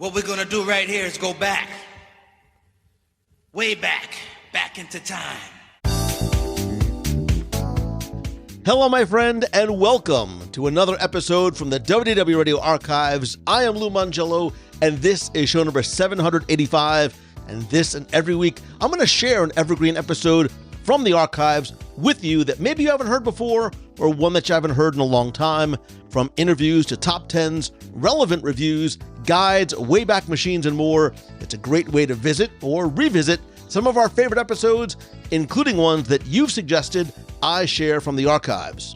What we're gonna do right here is go back, way back into time. Hello, my friend, and welcome to another episode from the WDW Radio Archives. I am Lou Mangello, and this is show number 785. And this and every week, I'm going to share an evergreen episode from the archives with you that maybe you haven't heard before, or one that you haven't heard in a long time. From interviews to top 10s, relevant reviews, guides, Wayback Machines, and more. It's a great way to visit or revisit some of our favorite episodes, including ones that you've suggested I share from the archives.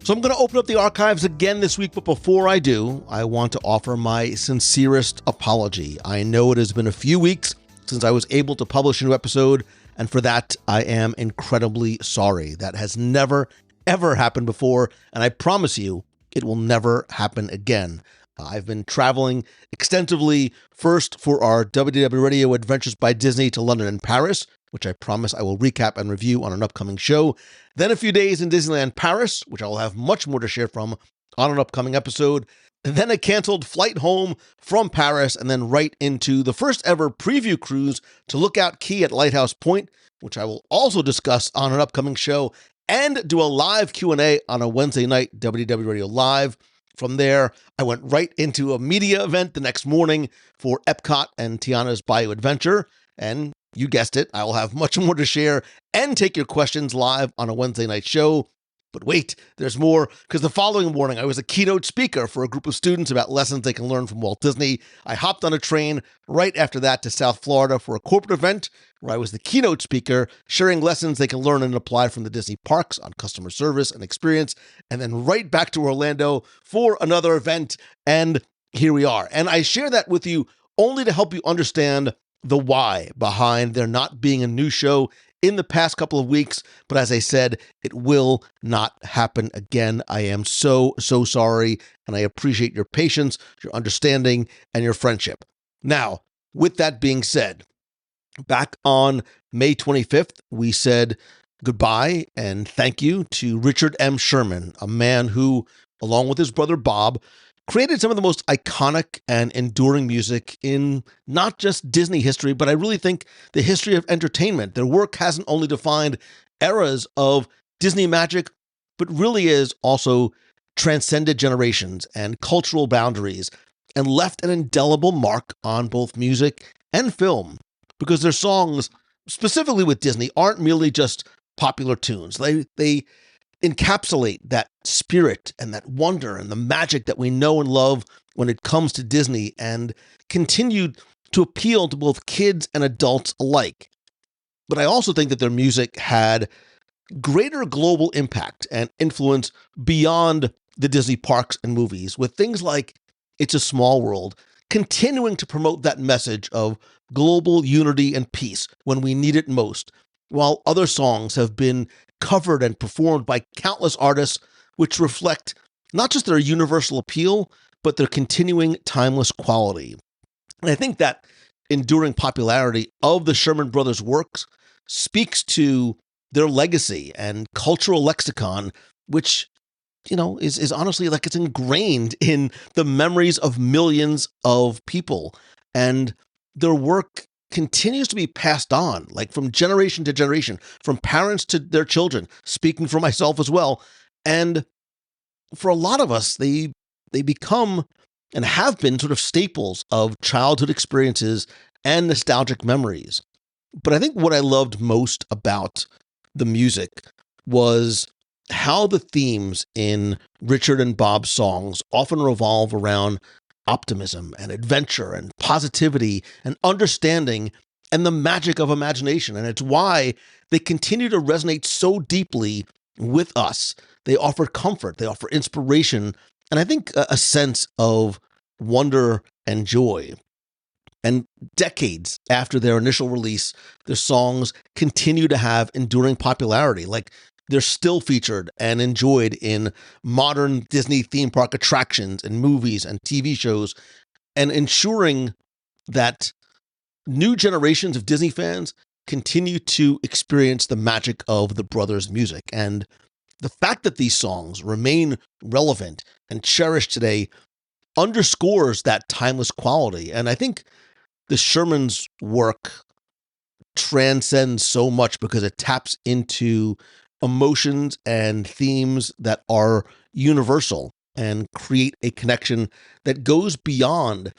So I'm going to open up the archives again this week, but before I do, I want to offer my sincerest apology. I know it has been a few weeks since I was able to publish a new episode, and for that, I am incredibly sorry. That has never, ever happened before, and I promise you, it will never happen again. I've been traveling extensively, first for our WDW Radio Adventures by Disney to London and Paris, which I promise I will recap and review on an upcoming show. Then a few days in Disneyland Paris, which I will have much more to share from on an upcoming episode. And then a canceled flight home from Paris, and then right into the first ever preview cruise to Lookout Key at Lighthouse Point, which I will also discuss on an upcoming show, and do a live Q&A on a Wednesday night WDW Radio Live. From there, I went right into a media event the next morning for Epcot and Tiana's Bayou Adventure, and you guessed it, I will have much more to share and take your questions live on a Wednesday night show. But wait, there's more, because the following morning I was a keynote speaker for a group of students about lessons they can learn from Walt Disney. I hopped on a train right after that to South Florida for a corporate event where I was the keynote speaker, sharing lessons they can learn and apply from the Disney parks on customer service and experience, and then right back to Orlando for another event, and here we are. And I share that with you only to help you understand the why behind there not being a new show in the past couple of weeks, but as I said, it will not happen again. I am so sorry, and I appreciate your patience, your understanding, and your friendship. Now, with that being said, back on May 25th, we said goodbye and thank you to Richard M. Sherman, a man who, along with his brother Bob, created some of the most iconic and enduring music in not just Disney history, but I really think the history of entertainment. Their work hasn't only defined eras of Disney magic, but really is also transcended generations and cultural boundaries and left an indelible mark on both music and film, because their songs, specifically with Disney, aren't merely just popular tunes. They encapsulate that spirit and that wonder and the magic that we know and love when it comes to Disney, and continued to appeal to both kids and adults alike. But I also think that their music had greater global impact and influence beyond the Disney parks and movies, with things like It's a Small World continuing to promote that message of global unity and peace when we need it most, while other songs have been covered and performed by countless artists, which reflect not just their universal appeal, but their continuing timeless quality. And I think that enduring popularity of the Sherman Brothers' works speaks to their legacy and cultural lexicon, which, is honestly like it's ingrained in the memories of millions of people. And their work continues to be passed on, like from generation to generation, from parents to their children, speaking for myself as well. And for a lot of us, they become and have been sort of staples of childhood experiences and nostalgic memories. But I think what I loved most about the music was how the themes in Richard and Bob's songs often revolve around optimism and adventure and positivity and understanding and the magic of imagination. And it's why they continue to resonate so deeply with us. They offer comfort, they offer inspiration, and I think a sense of wonder and joy. And decades after their initial release, their songs continue to have enduring popularity. Like, they're still featured and enjoyed in modern Disney theme park attractions and movies and TV shows, and ensuring that new generations of Disney fans continue to experience the magic of the brothers' music. And the fact that these songs remain relevant and cherished today underscores that timeless quality. And I think the Shermans' work transcends so much because it taps into emotions and themes that are universal and create a connection that goes beyond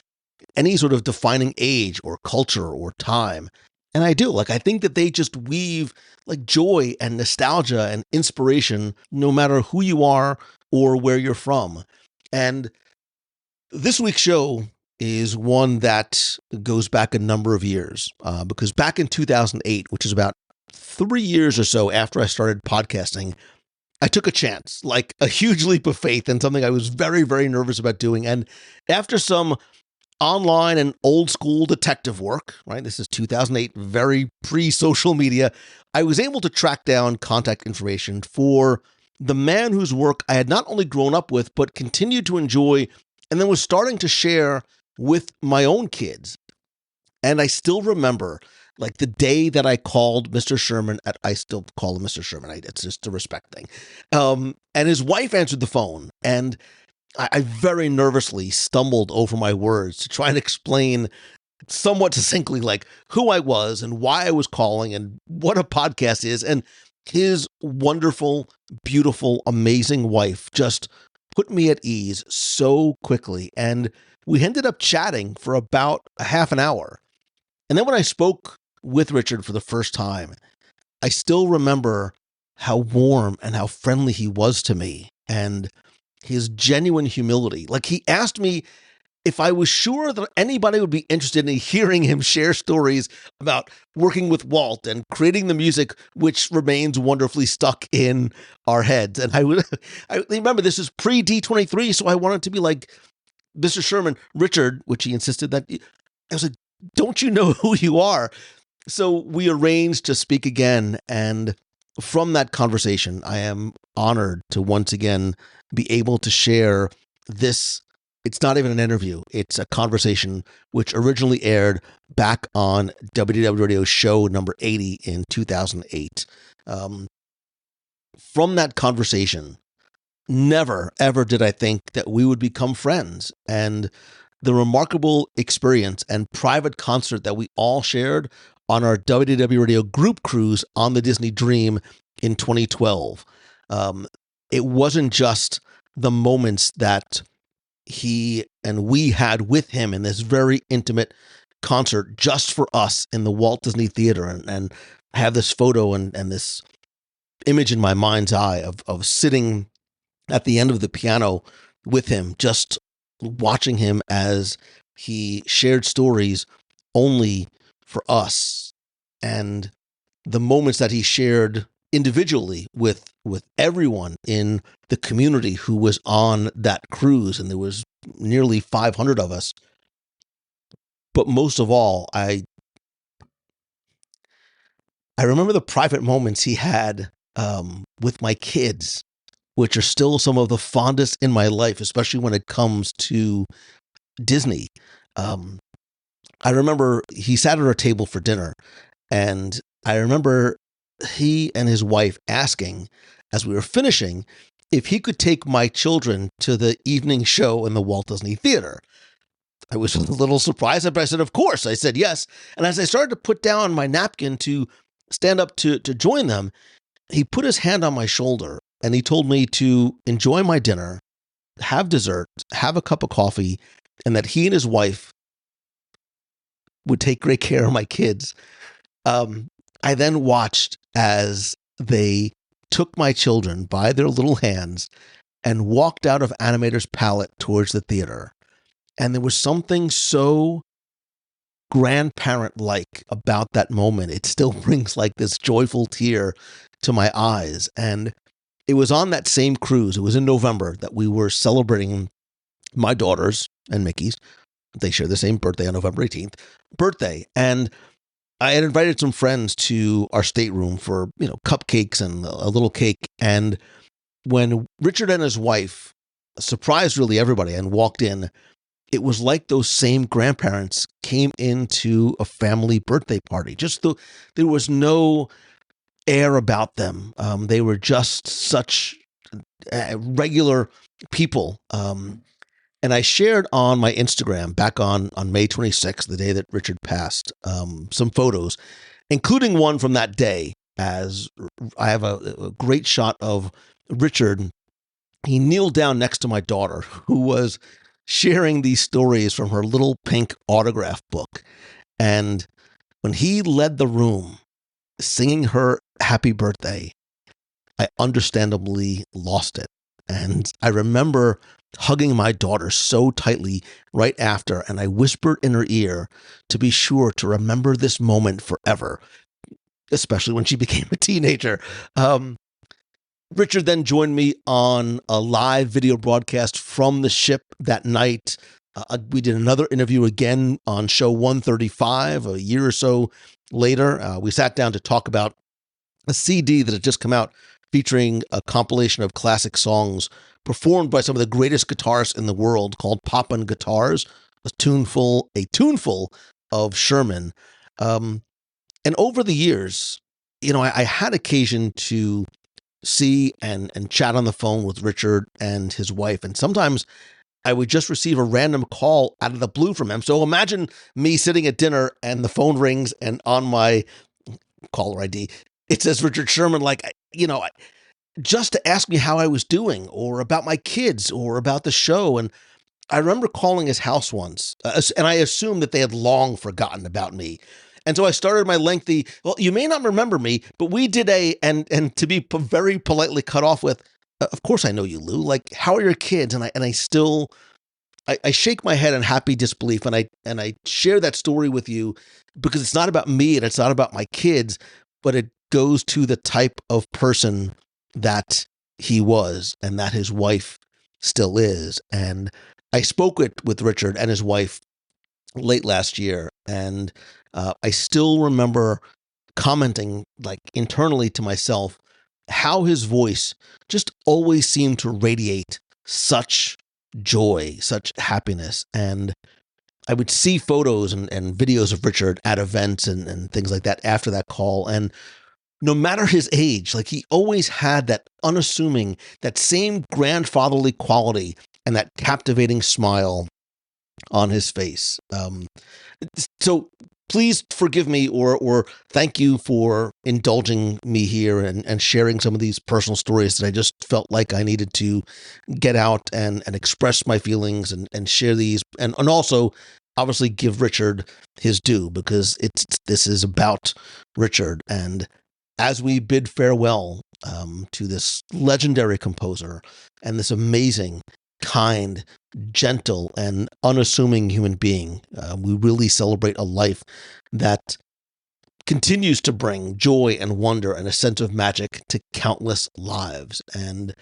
any sort of defining age or culture or time. And I do. I think that they just weave joy and nostalgia and inspiration no matter who you are or where you're from. And this week's show is one that goes back a number of years because back in 2008, which is about 3 years or so after I started podcasting, I took a chance, a huge leap of faith and something I was very, very nervous about doing. And after some online and old school detective work, right? This is 2008, very pre-social media. I was able to track down contact information for the man whose work I had not only grown up with, but continued to enjoy and then was starting to share with my own kids. And I still remember the day that I called Mr. Sherman I still call him Mr. Sherman. It's just a respect thing. And his wife answered the phone, and I very nervously stumbled over my words to try and explain somewhat succinctly who I was and why I was calling and what a podcast is. And his wonderful, beautiful, amazing wife just put me at ease so quickly. And we ended up chatting for about a half an hour. And then when I spoke with Richard for the first time, I still remember how warm and how friendly he was to me and his genuine humility. He asked me if I was sure that anybody would be interested in hearing him share stories about working with Walt and creating the music, which remains wonderfully stuck in our heads. And I remember this is pre D23, so I wanted to be like, Mr. Sherman, Richard, which he insisted that, I was like, don't you know who you are? So we arranged to speak again. And from that conversation, I am honored to once again be able to share this. It's not even an interview. It's a conversation which originally aired back on WDW Radio Show number 80 in 2008. From that conversation, never, ever did I think that we would become friends. And the remarkable experience and private concert that we all shared on our WDW Radio group cruise on the Disney Dream in 2012. It wasn't just the moments that he and we had with him in this very intimate concert just for us in the Walt Disney Theater. And I have this photo and this image in my mind's eye of sitting at the end of the piano with him, just watching him as he shared stories only for us, and the moments that he shared individually with everyone in the community who was on that cruise. And there was nearly 500 of us. But most of all, I remember the private moments he had with my kids, which are still some of the fondest in my life, especially when it comes to Disney. I remember he sat at our table for dinner, and I remember he and his wife asking, as we were finishing, if he could take my children to the evening show in the Walt Disney Theater. I was a little surprised, but I said, of course. I said yes. And as I started to put down my napkin to stand up to join them, he put his hand on my shoulder and he told me to enjoy my dinner, have dessert, have a cup of coffee, and that he and his wife would take great care of my kids. I then watched as they took my children by their little hands and walked out of Animator's Palette towards the theater. And there was something so grandparent-like about that moment. It still brings this joyful tear to my eyes. And it was on that same cruise. It was in November that we were celebrating my daughter's and Mickey's. They share the same birthday on November 18th. Birthday. And I had invited some friends to our stateroom for, cupcakes and a little cake. And when Richard and his wife surprised really everybody and walked in, it was like those same grandparents came into a family birthday party. There was no air about them. They were just such regular people. And I shared on my Instagram back on May 26th, the day that Richard passed, some photos, including one from that day, as I have a great shot of Richard. He kneeled down next to my daughter, who was sharing these stories from her little pink autograph book. And when he led the room singing her happy birthday, I understandably lost it. And I remember hugging my daughter so tightly right after, and I whispered in her ear to be sure to remember this moment forever, especially when she became a teenager. Richard then joined me on a live video broadcast from the ship that night. We did another interview again on show 135 a year or so later. We sat down to talk about a CD that had just come out featuring a compilation of classic songs performed by some of the greatest guitarists in the world called Poppin Guitars, a tuneful of Sherman. And over the years, I had occasion to see and chat on the phone with Richard and his wife. And sometimes I would just receive a random call out of the blue from him. So imagine me sitting at dinner and the phone rings, and on my caller ID, it says Richard Sherman, just to ask me how I was doing, or about my kids, or about the show. And I remember calling his house once, and I assumed that they had long forgotten about me. And so I started my lengthy, well, you may not remember me, but we did and to be very politely cut off with, of course I know you, Lou. Like, how are your kids? And I still shake my head in happy disbelief, and I share that story with you because it's not about me and it's not about my kids, but it goes to the type of person that he was and that his wife still is. And I spoke with Richard and his wife late last year, and I still remember commenting, like, internally to myself, how his voice just always seemed to radiate such joy, such happiness. And I would see photos and videos of Richard at events and things like that after that call. And no matter his age, like, he always had that unassuming, that same grandfatherly quality and that captivating smile on his face. So please forgive me or thank you for indulging me here and sharing some of these personal stories that I just felt like I needed to get out and express my feelings and share these, and also obviously give Richard his due, because this is about Richard. And as we bid farewell to this legendary composer and this amazing, kind, gentle, and unassuming human being, we really celebrate a life that continues to bring joy and wonder and a sense of magic to countless lives. And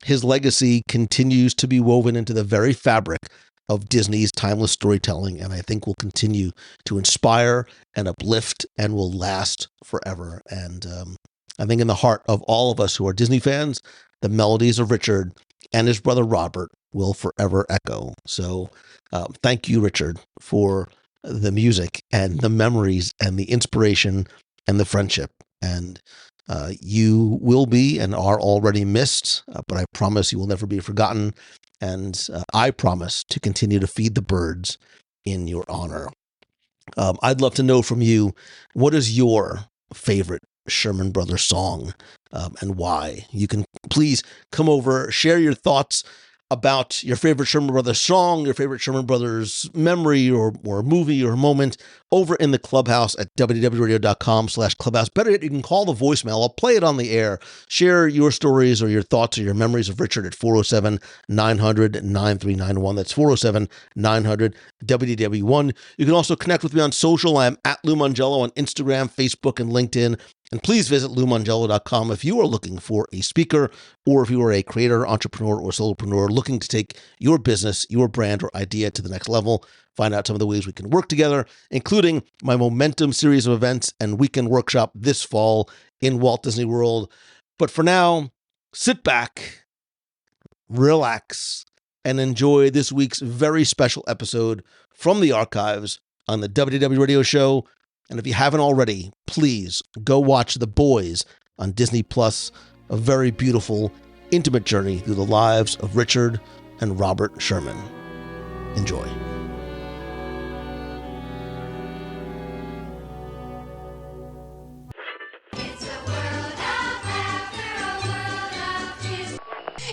his legacy continues to be woven into the very fabric of Disney's timeless storytelling, and I think will continue to inspire and uplift and will last forever. And I think in the heart of all of us who are Disney fans, the melodies of Richard and his brother Robert will forever echo. So thank you, Richard, for the music and the memories and the inspiration and the friendship. And you will be and are already missed, but I promise you will never be forgotten. And I promise to continue to feed the birds in your honor. I'd love to know from you, what is your favorite Sherman Brothers song and why? You can please come over, share your thoughts about your favorite Sherman Brothers song, your favorite Sherman Brothers memory or movie or moment over in the clubhouse at wdwradio.com/clubhouse. Better yet, you can call the voicemail. I'll play it on the air. Share your stories or your thoughts or your memories of Richard at 407-900-9391. That's 407-900-WDW1. You can also connect with me on social. I'm at Lou Mongello on Instagram, Facebook, and LinkedIn. And please visit LouMongello.com if you are looking for a speaker, or if you are a creator, entrepreneur, or solopreneur looking to take your business, your brand, or idea to the next level. Find out some of the ways we can work together, including my Momentum series of events and weekend workshop this fall in Walt Disney World. But for now, sit back, relax, and enjoy this week's very special episode from the archives on the WDW Radio Show. And if you haven't already, please go watch The Boys on Disney Plus, a very beautiful, intimate journey through the lives of Richard and Robert Sherman. Enjoy.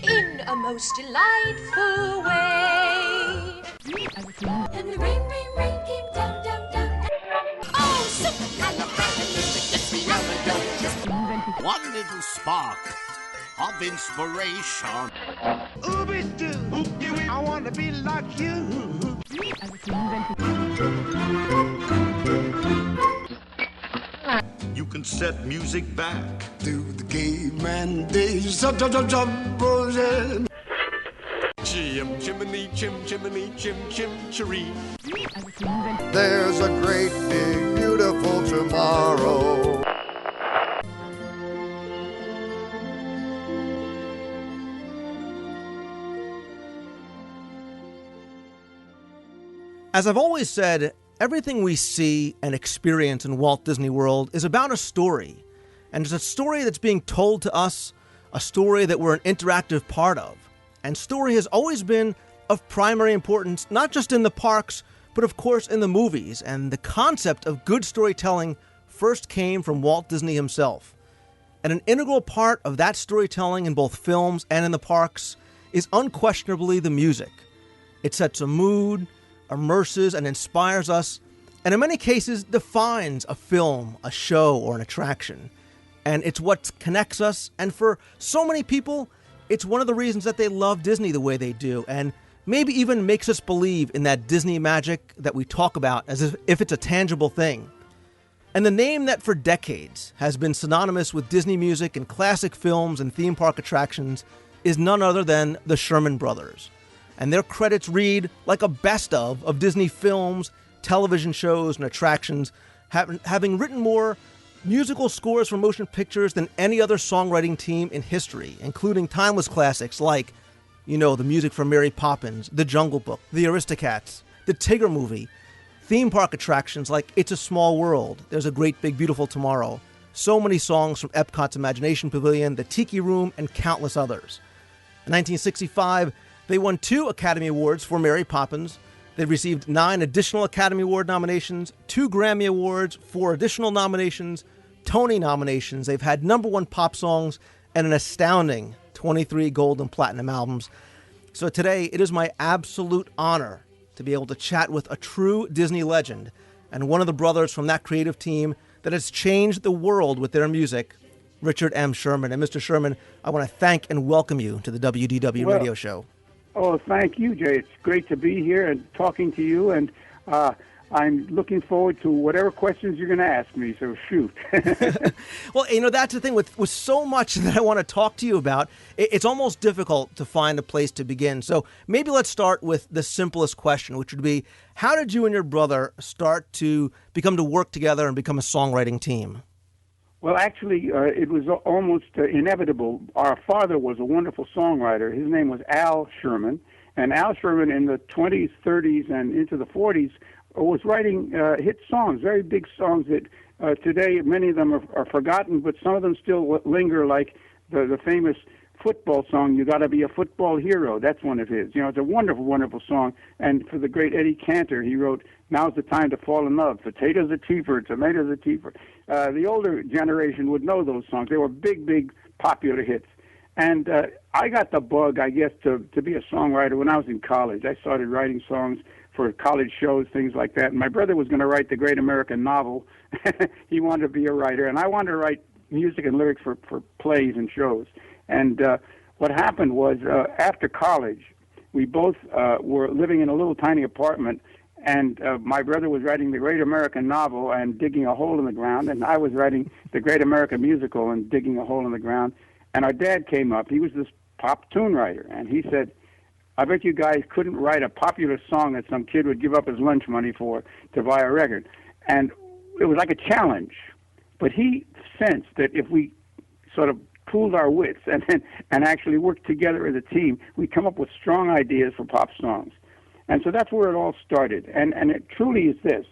In a most delightful way. And the rain, rain, rain came down, down, down. Oh, supercalifragilisticexpialidocious. One little spark of inspiration. Ooby-doo, I want to be like you. You can set music back. Do the caveman days. Chim, chimney, chim, chimney, chim, chim, cheree. There's a great big beautiful tomorrow. As I've always said, everything we see and experience in Walt Disney World is about a story. And it's a story that's being told to us, a story that we're an interactive part of. And story has always been of primary importance, not just in the parks, but of course in the movies. And the concept of good storytelling first came from Walt Disney himself. And an integral part of that storytelling in both films and in the parks is unquestionably the music. It sets a mood, immerses and inspires us, and in many cases defines a film, a show, or an attraction. And it's what connects us, and for so many people, it's one of the reasons that they love Disney the way they do, and maybe even makes us believe in that Disney magic that we talk about as if it's a tangible thing. And the name that for decades has been synonymous with Disney music and classic films and theme park attractions is none other than the Sherman Brothers. And their credits read like a best of Disney films, television shows, and attractions, having written more musical scores for motion pictures than any other songwriting team in history, including timeless classics like, the music from Mary Poppins, The Jungle Book, The Aristocats, The Tigger Movie, theme park attractions like It's a Small World, There's a Great Big Beautiful Tomorrow, so many songs from Epcot's Imagination Pavilion, The Tiki Room, and countless others. In 1965, they won 2 Academy Awards for Mary Poppins. They received 9 additional Academy Award nominations, 2 Grammy Awards, 4 additional nominations, Tony nominations. They've had #1 pop songs and an astounding 23 gold and platinum albums. So today, it is my absolute honor to be able to chat with a true Disney legend and one of the brothers from that creative team that has changed the world with their music, Richard M. Sherman. And Mr. Sherman, I want to thank and welcome you to the WDW Radio Show. Oh, thank you, Jay. It's great to be here and talking to you, and I'm looking forward to whatever questions you're going to ask me, so shoot. Well, that's the thing. With so much that I want to talk to you about, it's almost difficult to find a place to begin. So maybe let's start with the simplest question, which would be, how did you and your brother start to work together and become a songwriting team? Well, actually, it was almost inevitable. Our father was a wonderful songwriter. His name was Al Sherman, and Al Sherman in the 20s, 30s, and into the 40s was writing hit songs, very big songs that today many of them are forgotten, but some of them still linger, like the famous football song, You Gotta Be a Football Hero. That's one of his. It's a wonderful, wonderful song. And for the great Eddie Cantor, he wrote, Now's the Time to Fall in Love, Potatoes are cheaper, tomatoes are cheaper. The older generation would know those songs. They were big, big popular hits. And I got the bug, I guess, to be a songwriter when I was in college. I started writing songs for college shows, things like that. And my brother was going to write the great American novel. He wanted to be a writer. And I wanted to write music and lyrics for plays and shows. And what happened was, after college, we both were living in a little tiny apartment, and my brother was writing the great American novel and digging a hole in the ground, and I was writing the great American musical and digging a hole in the ground. And our dad came up. He was this pop tune writer, and he said, I bet you guys couldn't write a popular song that some kid would give up his lunch money for to buy a record. And it was like a challenge. But he sensed that if we sort of pooled our wits and actually worked together as a team, we'd come up with strong ideas for pop songs. And so that's where it all started. And it truly is this.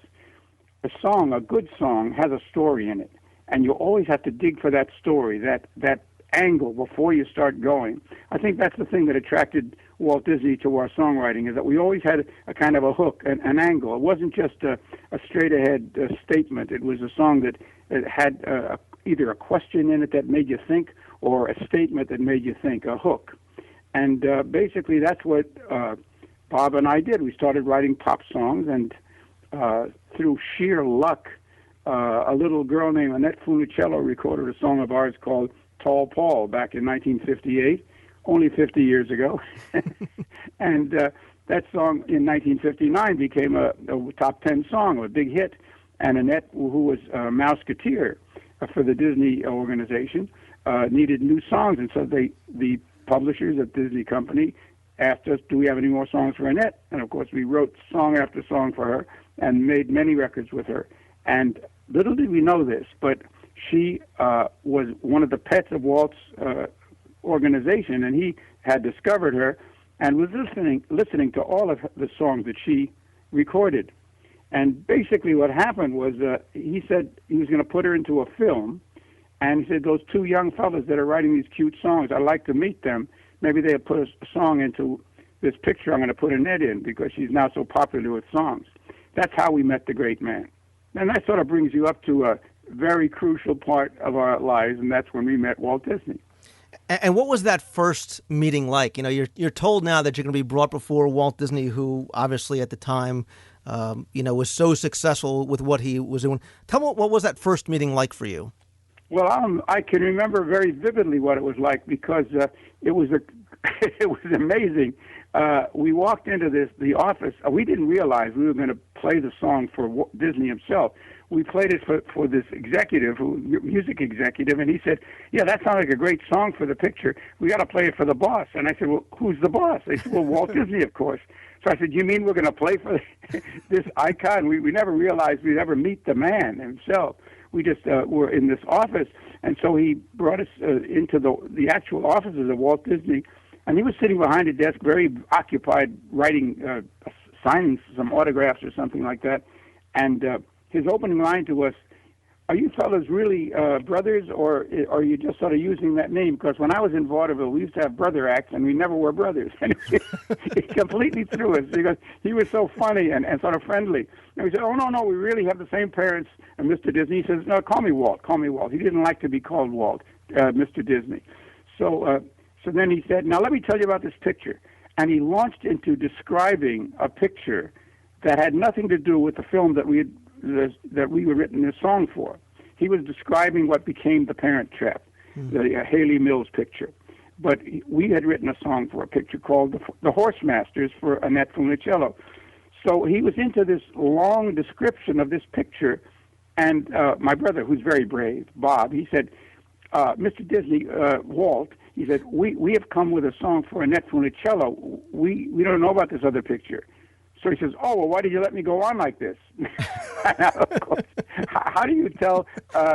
A good song, has a story in it. And you always have to dig for that story, that angle before you start going. I think that's the thing that attracted Walt Disney to our songwriting is that we always had a kind of a hook, an angle. It wasn't just a straight-ahead statement. It was a song that it had either a question in it that made you think or a statement that made you think, a hook. And basically that's what Bob and I did. We started writing pop songs, and through sheer luck, a little girl named Annette Funicello recorded a song of ours called Tall Paul back in 1958, only 50 years ago. And that song in 1959 became a top 10 song, a big hit. And Annette, who was a Mouseketeer for the Disney organization, needed new songs. And so the publishers at Disney Company asked us, do we have any more songs for Annette? And, of course, we wrote song after song for her and made many records with her. And little did we know this, but she was one of the pets of Walt's organization, and he had discovered her and was listening to all of the songs that she recorded. And basically what happened was he said he was going to put her into a film, and he said, those two young fellas that are writing these cute songs, I'd like to meet them. Maybe they'll put a song into this picture I'm going to put Annette in because she's now so popular with songs. That's how we met the great man. And that sort of brings you up to a very crucial part of our lives, and that's when we met Walt Disney. And what was that first meeting like? You know, you're told now that you're going to be brought before Walt Disney, who obviously at the time, was so successful with what he was doing. Tell me, what was that first meeting like for you? Well, I can remember very vividly what it was like because it was it was amazing. We walked into the office. We didn't realize we were going to play the song for Disney himself. We played it for this executive, music executive, and he said, yeah, that sounds like a great song for the picture. We got to play it for the boss. And I said, well, who's the boss? They said, well, Walt Disney, of course. So I said, you mean we're going to play for this icon? We never realized we'd ever meet the man himself. We just were in this office, and so he brought us into the actual offices of Walt Disney, and he was sitting behind a desk, very occupied, writing, signing some autographs or something like that. And his opening line to us, are you fellas really brothers, or are you just sort of using that name? Because when I was in vaudeville, we used to have brother acts, and we never were brothers. And he completely threw us because he was so funny and sort of friendly. And we said, oh, no, we really have the same parents. And Mr. Disney, he says, no, call me Walt. He didn't like to be called Walt, Mr. Disney. So then he said, now let me tell you about this picture. And he launched into describing a picture that had nothing to do with the film that we were written this song for. He was describing what became The Parent Trap, the Haley Mills picture. But we had written a song for a picture called The Horse Masters for Annette Funicello. So he was into this long description of this picture, and my brother, who's very brave, Bob, he said, Mr. Disney, Walt, he said, we have come with a song for Annette Funicello. We don't know about this other picture. So he says, oh, well, why did you let me go on like this? Of course, how do you tell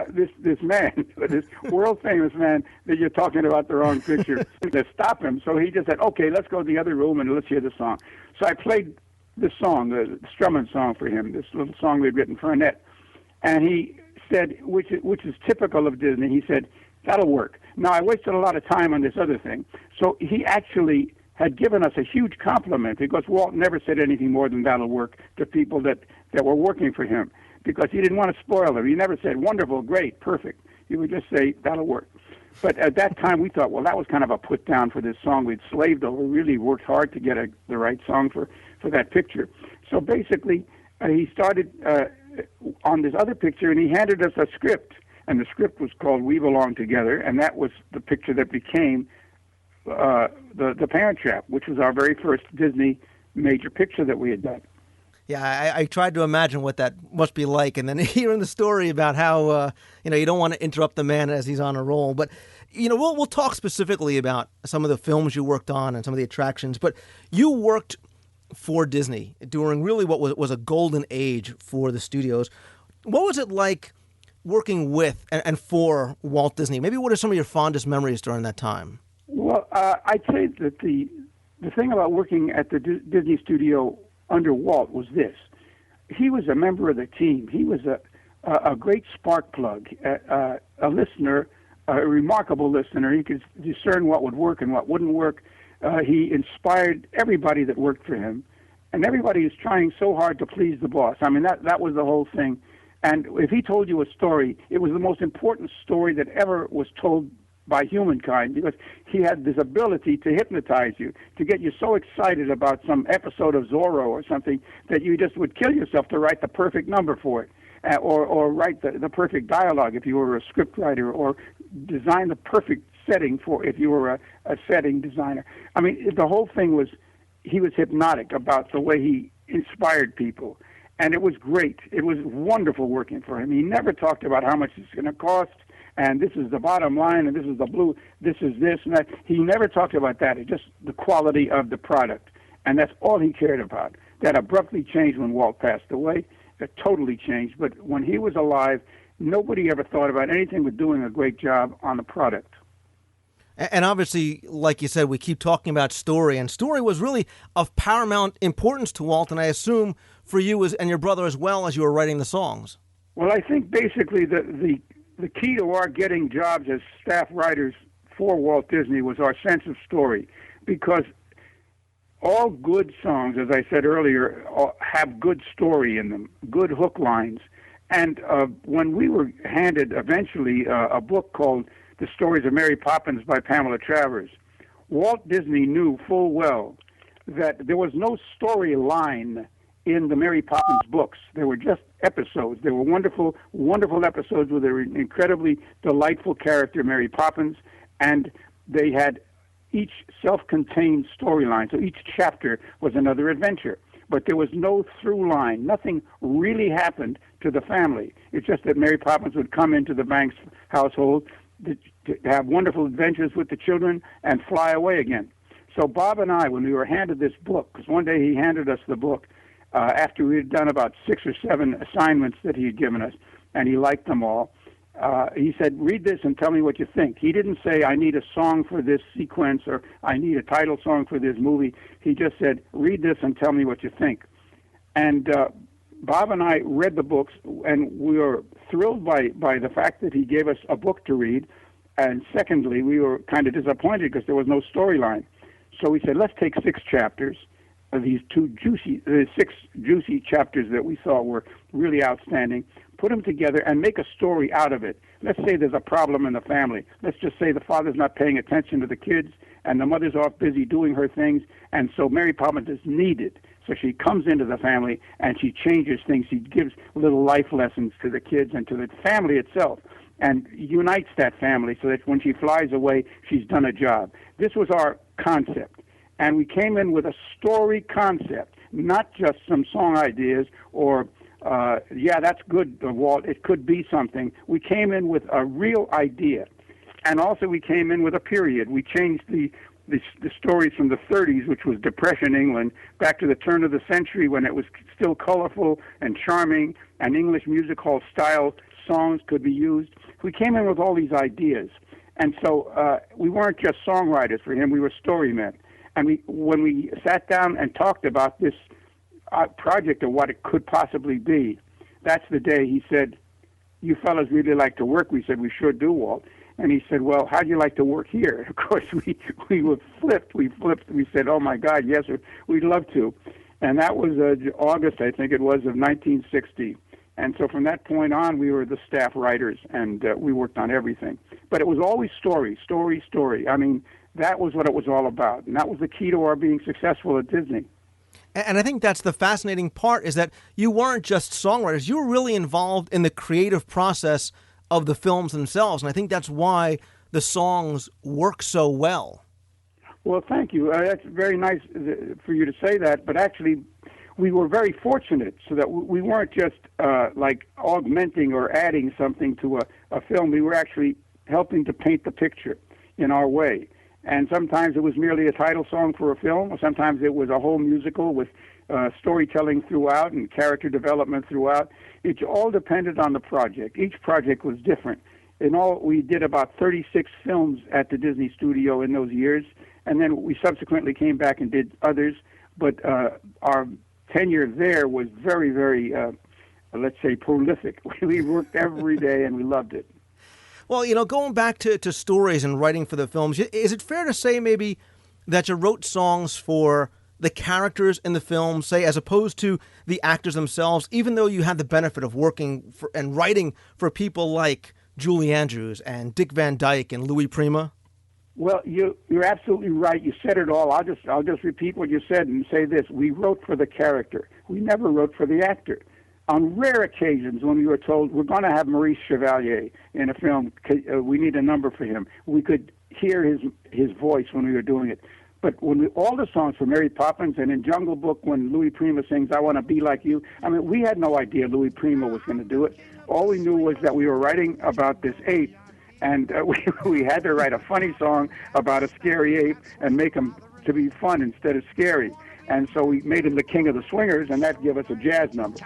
this man, this world-famous man, that you're talking about the wrong picture? To stop him. So he just said, okay, let's go to the other room and let's hear the song. So I played this song, the Sherman song for him, this little song we'd written for Annette. And he said, which is typical of Disney, he said, that'll work. Now, I wasted a lot of time on this other thing. So he actually had given us a huge compliment because Walt never said anything more than that'll work to people that were working for him because he didn't want to spoil them. He never said, wonderful, great, perfect. He would just say, that'll work. But at that time, we thought, well, that was kind of a put down for this song we'd slaved over. We really worked hard to get the right song for that picture. So basically, he started on this other picture, and he handed us a script. And the script was called We Belong Together, and that was the picture that became the Parent Trap, which was our very first Disney major picture that we had done. Yeah, I tried to imagine what that must be like, and then hearing the story about how you don't want to interrupt the man as he's on a roll. But we'll talk specifically about some of the films you worked on and some of the attractions. But you worked for Disney during really what was a golden age for the studios. What was it like working with and for Walt Disney? Maybe what are some of your fondest memories during that time? Well, I'd say that the thing about working at the Disney studio under Walt was this. He was a member of the team. He was a great spark plug, a listener, a remarkable listener. He could discern what would work and what wouldn't work. He inspired everybody that worked for him, and everybody is trying so hard to please the boss. I mean, that was the whole thing. And if he told you a story, it was the most important story that ever was told by humankind, because he had this ability to hypnotize you, to get you so excited about some episode of Zorro or something that you just would kill yourself to write the perfect number for it, or write the perfect dialogue if you were a script writer, or design the perfect setting for if you were a setting designer. I mean, the whole thing was, he was hypnotic about the way he inspired people. And it was great. It was wonderful working for him. He never talked about how much it's going to cost, and this is the bottom line, and this is the blue, this is this and that. He never talked about that. It's just the quality of the product. And that's all he cared about. That abruptly changed when Walt passed away. It totally changed. But when he was alive, nobody ever thought about anything but doing a great job on the product. And obviously, like you said, we keep talking about story, and story was really of paramount importance to Walt, and I assume for you and your brother as well as you were writing the songs. Well, I think basically the key to our getting jobs as staff writers for Walt Disney was our sense of story, because all good songs, as I said earlier, have good story in them, good hook lines. And when we were handed eventually a book called The Stories of Mary Poppins by Pamela Travers, Walt Disney knew full well that there was no storyline in the Mary Poppins books. There were just episodes. They were wonderful, wonderful episodes with an incredibly delightful character, Mary Poppins, and they had each self-contained storyline. So each chapter was another adventure. But there was no through line. Nothing really happened to the family. It's just that Mary Poppins would come into the Banks household to have wonderful adventures with the children and fly away again. So Bob and I, when we were handed this book, because one day he handed us the book after we had done about 6 or 7 assignments that he had given us, and he liked them all, he said, read this and tell me what you think. He didn't say, I need a song for this sequence or I need a title song for this movie. He just said, read this and tell me what you think. And Bob and I read the books, and we were thrilled by the fact that he gave us a book to read. And secondly, we were kind of disappointed because there was no storyline. So we said, let's take 6 chapters of these 6 juicy chapters that we thought were really outstanding, put them together and make a story out of it. Let's say there's a problem in the family. Let's just say the father's not paying attention to the kids and the mother's off busy doing her things, and so Mary Poppins is needed. So she comes into the family and she changes things. She gives little life lessons to the kids and to the family itself, and unites that family so that when she flies away, she's done a job. This was our concept. And we came in with a story concept, not just some song ideas or, yeah, that's good, Walt, it could be something. We came in with a real idea. And also we came in with a period. We changed the stories from the 30s, which was Depression England, back to the turn of the century when it was still colorful and charming and English music hall style songs could be used. We came in with all these ideas. And so we weren't just songwriters for him, we were story men. And when we sat down and talked about this project or what it could possibly be, that's the day he said, you fellas really like to work. We said, we sure do, Walt. And he said, well, how'd you like to work here? Of course, we were flipped. We said, oh, my God, yes, we'd love to. And that was August, I think it was, of 1960. And so from that point on, we were the staff writers, and we worked on everything. But it was always story, story, story. I mean, that was what it was all about. And that was the key to our being successful at Disney. And I think that's the fascinating part, is that you weren't just songwriters. You were really involved in the creative process of the films themselves. And I think that's why the songs work so well. Well, thank you. That's very nice for you to say that. But actually, we were very fortunate so that we weren't just like augmenting or adding something to a film. We were actually helping to paint the picture in our way. And sometimes it was merely a title song for a film, or sometimes it was a whole musical with storytelling throughout and character development throughout. It all depended on the project. Each project was different. In all, we did about 36 films at the Disney studio in those years, and then we subsequently came back and did others. But our tenure there was very, very, let's say, prolific. We worked every day, and we loved it. Well, going back to stories and writing for the films, is it fair to say maybe that you wrote songs for the characters in the film, say, as opposed to the actors themselves, even though you had the benefit of working for, and writing for people like Julie Andrews and Dick Van Dyke and Louis Prima? Well, you're absolutely right. You said it all. I'll just repeat what you said and say this: we wrote for the character. We never wrote for the actor. On rare occasions, when we were told we're going to have Maurice Chevalier in a film, we need a number for him, we could hear his voice when we were doing it. But all the songs for Mary Poppins and in Jungle Book, when Louis Prima sings "I Want to Be Like You," I mean, we had no idea Louis Prima was going to do it. All we knew was that we were writing about this ape, and we had to write a funny song about a scary ape and make him to be fun instead of scary. And so we made him the king of the swingers, and that gave us a jazz number.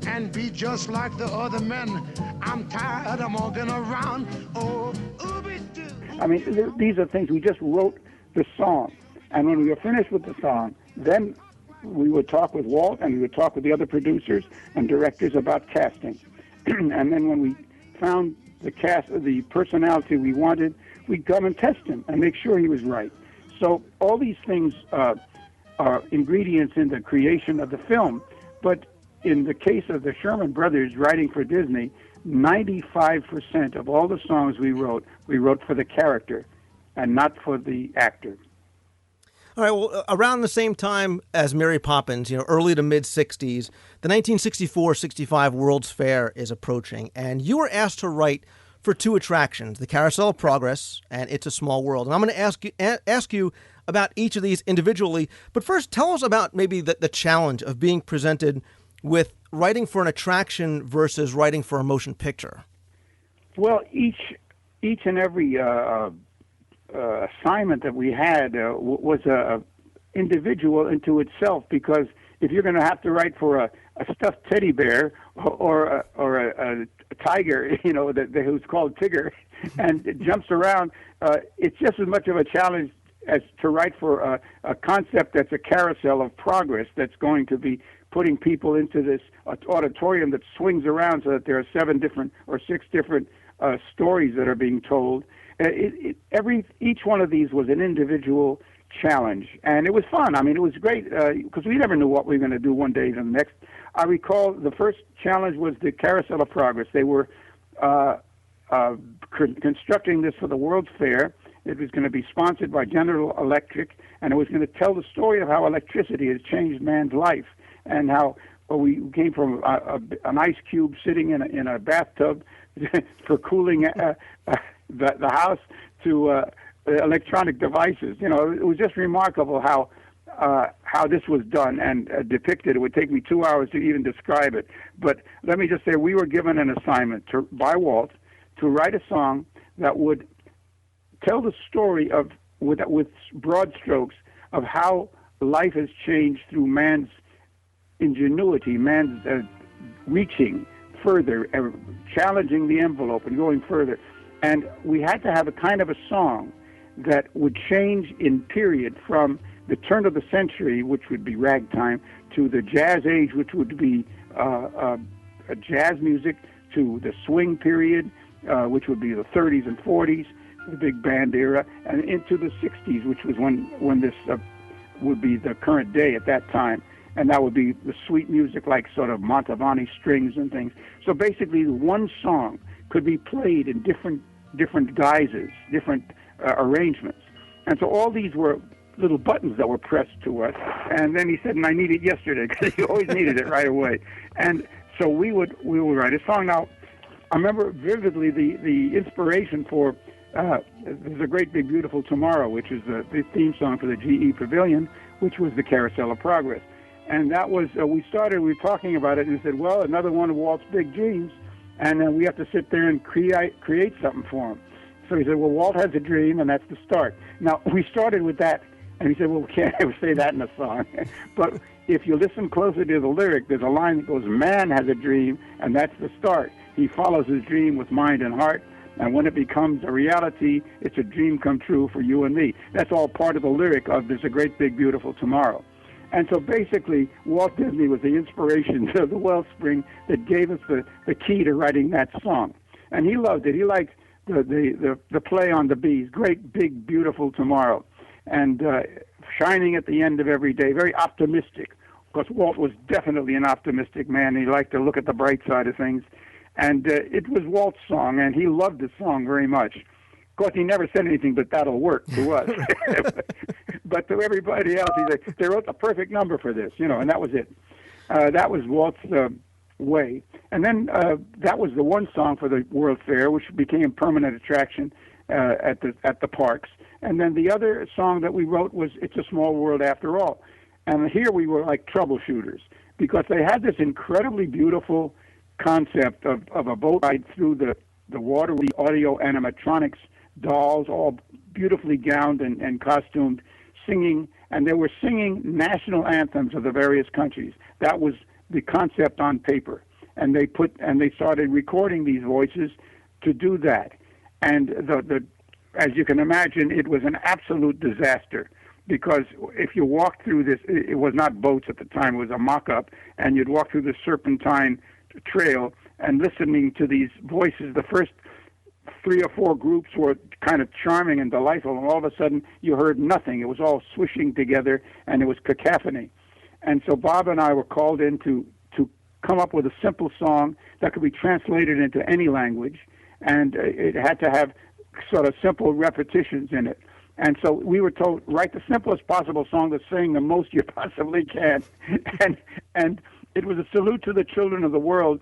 And be just like the other men. I'm tired of walking around. Oh, ooby-doo. I mean, these are things we just wrote the song, and when we were finished with the song, then we would talk with Walt and we would talk with the other producers and directors about casting. And then when we found the personality we wanted, we'd come and test him and make sure he was right. So all these things are ingredients in the creation of the film. But in the case of the Sherman brothers writing for Disney, 95% of all the songs we wrote for the character and not for the actor. All right, well, around the same time as Mary Poppins, early to mid-'60s, the 1964-65 World's Fair is approaching, and you were asked to write for two attractions, the Carousel of Progress and It's a Small World. And I'm going to ask you about each of these individually, but first tell us about maybe the challenge of being presented with writing for an attraction versus writing for a motion picture. Well, each and every assignment that we had was a individual into itself, because if you're going to have to write for a stuffed teddy bear or a tiger, who's called Tigger, and it jumps around, it's just as much of a challenge as to write for a concept that's a carousel of progress that's going to be putting people into this auditorium that swings around so that there are 7 different or 6 different stories that are being told. Each one of these was an individual challenge, and it was fun. I mean, it was great because we never knew what we were going to do one day to the next. I recall the first challenge was the Carousel of Progress. They were constructing this for the World's Fair. It was going to be sponsored by General Electric, and it was going to tell the story of how electricity has changed man's life, and how we came from an ice cube sitting in a bathtub for cooling the house to electronic devices. It was just remarkable how this was done and depicted. It would take me 2 hours to even describe it. But let me just say, we were given an assignment by Walt to write a song that would tell the story with broad strokes of how life has changed through man's ingenuity, man's reaching further, challenging the envelope and going further. And we had to have a kind of a song that would change in period from the turn of the century, which would be ragtime, to the jazz age, which would be jazz music, to the swing period, which would be the 30s and 40s, the big band era, and into the 60s, which was when this would be the current day at that time. And that would be the sweet music like sort of Mantovani strings and things. So basically one song could be played in different guises, different arrangements. And so all these were little buttons that were pressed to us. And then he said, and I need it yesterday, because he always needed it right away. And so we would write a song. Now, I remember vividly the inspiration for There's a Great Big Beautiful Tomorrow, which is the theme song for the GE Pavilion, which was the Carousel of Progress. And that was, we were talking about it, and he said, well, another one of Walt's big dreams, and we have to sit there and create something for him. So he said, well, Walt has a dream, and that's the start. Now, we started with that, and he said, well, we can't ever say that in a song. But if you listen closer to the lyric, there's a line that goes, man has a dream, and that's the start. He follows his dream with mind and heart, and when it becomes a reality, it's a dream come true for you and me. That's all part of the lyric of There's a Great Big Beautiful Tomorrow. And so basically, Walt Disney was the inspiration to the wellspring that gave us the key to writing that song. And he loved it. He liked the play on the bees, Great Big Beautiful Tomorrow. and shining at the end of every day, very optimistic. Because Walt was definitely an optimistic man. He liked to look at the bright side of things. And it was Walt's song, and he loved the song very much. Of course, he never said anything but "that'll work" to us. But to everybody else, he said, they wrote the perfect number for this, and that was it. That was Walt's way. And then that was the one song for the World Fair, which became permanent attraction at the parks. And then the other song that we wrote was "It's a Small World After All." And here we were like troubleshooters, because they had this incredibly beautiful concept of a boat ride through the water, the audio animatronics dolls, all beautifully gowned and costumed, singing, and they were singing national anthems of the various countries. That was the concept on paper, and they started recording these voices to do that. And as you can imagine, it was an absolute disaster, because if you walked through this, it was not boats at the time, it was a mock-up, and you'd walk through the serpentine trail and listening to these voices. The first 3 or 4 groups were kind of charming and delightful, and all of a sudden you heard nothing. It was all swishing together, and it was cacophony. And so Bob and I were called in to come up with a simple song that could be translated into any language, and it had to have sort of simple repetitions in it. And so we were told, write the simplest possible song that's saying the most you possibly can. And it was a salute to the children of the world,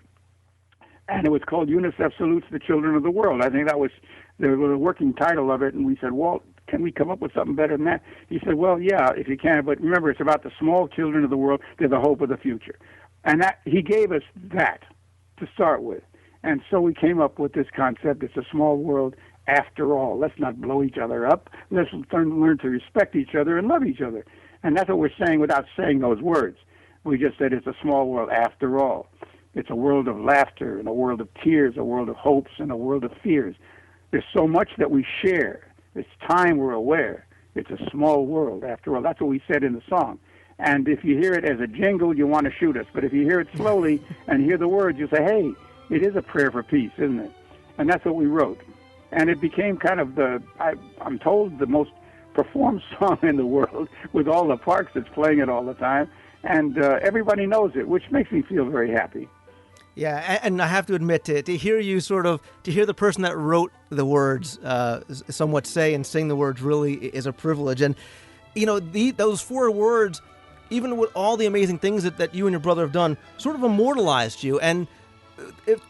and it was called UNICEF Salutes the Children of the World. I think that was the working title of it, and we said, Walt, can we come up with something better than that? He said, well, yeah, if you can, but remember, it's about the small children of the world. They're the hope of the future. And that he gave us that to start with. And so we came up with this concept, it's a small world after all. Let's not blow each other up. Let's learn to respect each other and love each other. And that's what we're saying without saying those words. We just said it's a small world after all. It's a world of laughter and a world of tears, a world of hopes and a world of fears. There's so much that we share. It's time we're aware. It's a small world after all. That's what we said in the song. And if you hear it as a jingle, you want to shoot us. But if you hear it slowly and hear the words, you say, hey, it is a prayer for peace, isn't it? And that's what we wrote. And it became kind of I'm told, the most performed song in the world, with all the parks that's playing it all the time. And everybody knows it, which makes me feel very happy. Yeah, and I have to admit, to hear you to hear the person that wrote the words somewhat say and sing the words really is a privilege. And, those 4 words, even with all the amazing things that you and your brother have done, sort of immortalized you. And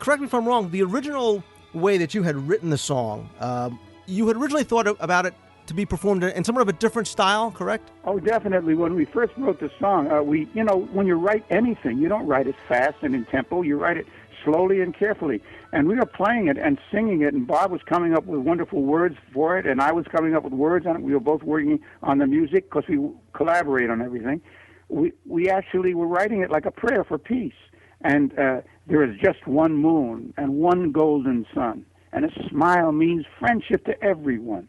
correct me if I'm wrong, the original way that you had written the song, you had originally thought about it to be performed in somewhat of a different style, correct? Oh, definitely. When we first wrote the song, when you write anything, you don't write it fast and in tempo. You write it slowly and carefully. And we were playing it and singing it, and Bob was coming up with wonderful words for it, and I was coming up with words on it. We were both working on the music because we collaborate on everything. We actually were writing it like a prayer for peace. And there is just one moon and one golden sun, and a smile means friendship to everyone.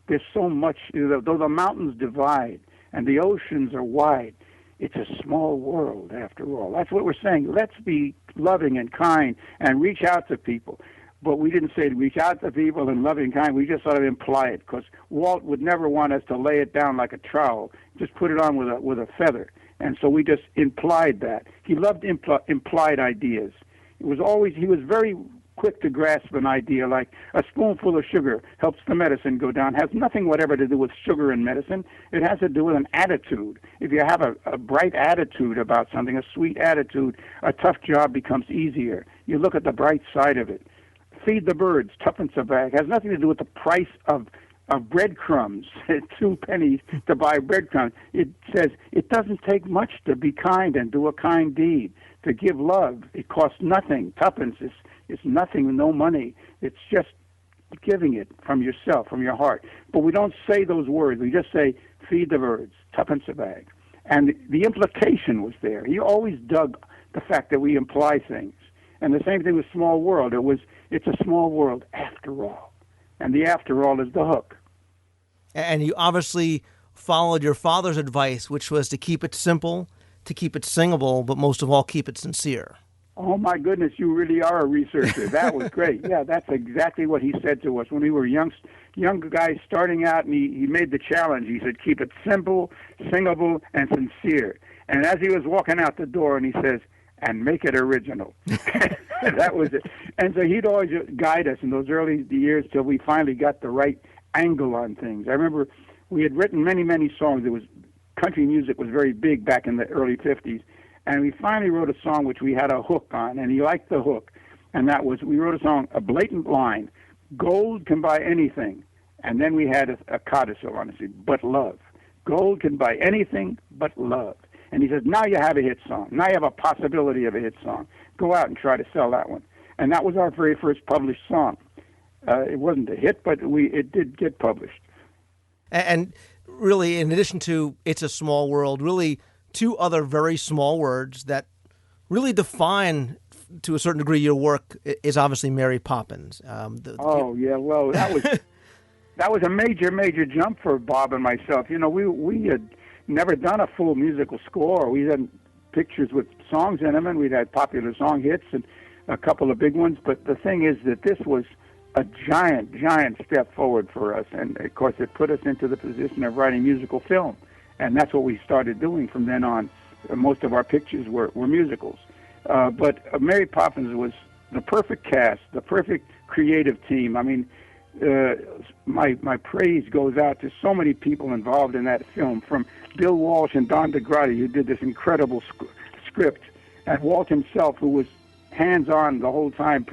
There's so much, though the mountains divide and the oceans are wide, it's a small world after all. That's what we're saying. Let's be loving and kind and reach out to people. But we didn't say reach out to people and loving and kind. We just sort of imply it, because Walt would never want us to lay it down like a trowel, just put it on with a feather. And so we just implied that. He loved implied ideas. He was very quick to grasp an idea, like a spoonful of sugar helps the medicine go down. It has nothing whatever to do with sugar and medicine. It has to do with an attitude. If you have a bright attitude about something, a sweet attitude, a tough job becomes easier. You look at the bright side of it. Feed the birds, 2 a bag. It has nothing to do with the price of breadcrumbs, 2 pennies to buy breadcrumbs. It says it doesn't take much to be kind and do a kind deed. To give love, it costs nothing. 2 is nothing, no money. It's just giving it from yourself, from your heart. But we don't say those words. We just say, feed the birds, 2 a bag. And the implication was there. He always dug the fact that we imply things. And the same thing with Small World. It's a small world after all. And the after all is the hook. And you obviously followed your father's advice, which was to keep it simple, to keep it singable, but most of all, keep it sincere. Oh, my goodness, you really are a researcher. That was great. Yeah, that's exactly what he said to us when we were young guys starting out, and he made the challenge. He said, keep it simple, singable, and sincere. And as he was walking out the door, and he says, and make it original. That was it. And so he'd always guide us in those early years till we finally got the right angle on things. I remember we had written many, many songs. Country music was very big back in the early 50s. And we finally wrote a song which we had a hook on, and he liked the hook. And that was, we wrote a song, a blatant line, gold can buy anything. And then we had a codicil on it, but love. Gold can buy anything but love. And he says, now you have a hit song. Now you have a possibility of a hit song. Go out and try to sell that one. And that was our very first published song. It wasn't a hit, but it did get published. And really, in addition to It's a Small World, really two other very small words that really define, to a certain degree, your work is obviously Mary Poppins. Yeah, well, that was a major, major jump for Bob and myself. You know, we had never done a full musical score. We had pictures with songs in them, and we'd had popular song hits and a couple of big ones. But the thing is that this was a giant, giant step forward for us. And, of course, it put us into the position of writing musical film. And that's what we started doing from then on. Most of our pictures were musicals. But Mary Poppins was the perfect cast, the perfect creative team. I mean, my praise goes out to so many people involved in that film, from Bill Walsh and Don DeGrati, who did this incredible script, and Walt himself, who was hands-on the whole time,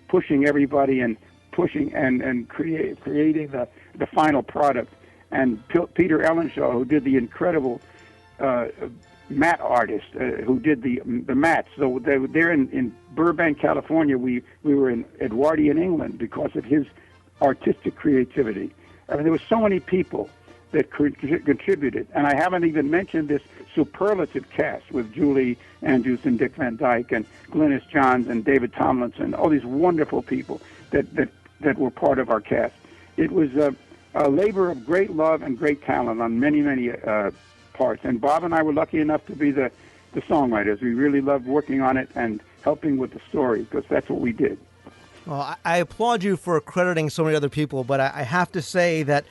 pushing everybody and pushing and creating the final product. And Peter Ellenshaw, who did the incredible mat artist, who did the mats. So they're in Burbank, California. We were in Edwardian, England, because of his artistic creativity. I mean, there were so many people that contributed. And I haven't even mentioned this superlative cast with Julie Andrews and Dick Van Dyke and Glynis Johns and David Tomlinson, all these wonderful people that were part of our cast. It was a labor of great love and great talent on many, many parts. And Bob and I were lucky enough to be the songwriters. We really loved working on it and helping with the story, because that's what we did. Well, I applaud you for crediting so many other people, but I have to say that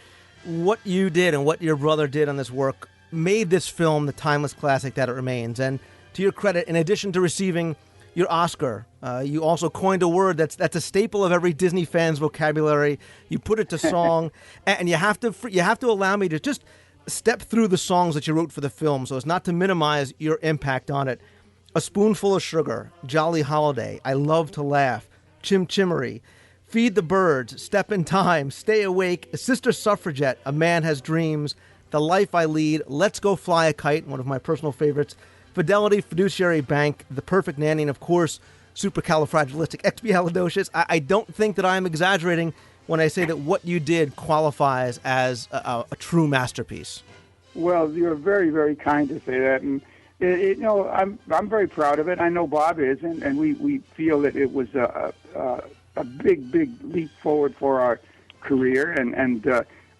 what you did and what your brother did on this work made this film the timeless classic that it remains. And to your credit, in addition to receiving your Oscar, you also coined a word that's a staple of every Disney fan's vocabulary. You put it to song, and you have to allow me to just step through the songs that you wrote for the film so as not to minimize your impact on it. A Spoonful of Sugar, Jolly Holiday, I Love to Laugh, Chim Chimmery, Feed the Birds, Step in Time, Stay Awake, Sister Suffragette, A Man Has Dreams, The Life I Lead, Let's Go Fly a Kite, one of my personal favorites, Fidelity, Fiduciary Bank, The Perfect Nanny, and of course, Supercalifragilisticexpialidocious. I don't think that I'm exaggerating when I say that what you did qualifies as a true masterpiece. Well, you're very, very kind to say that, and I'm very proud of it. I know Bob is, and we feel that it was a big, big leap forward for our career, and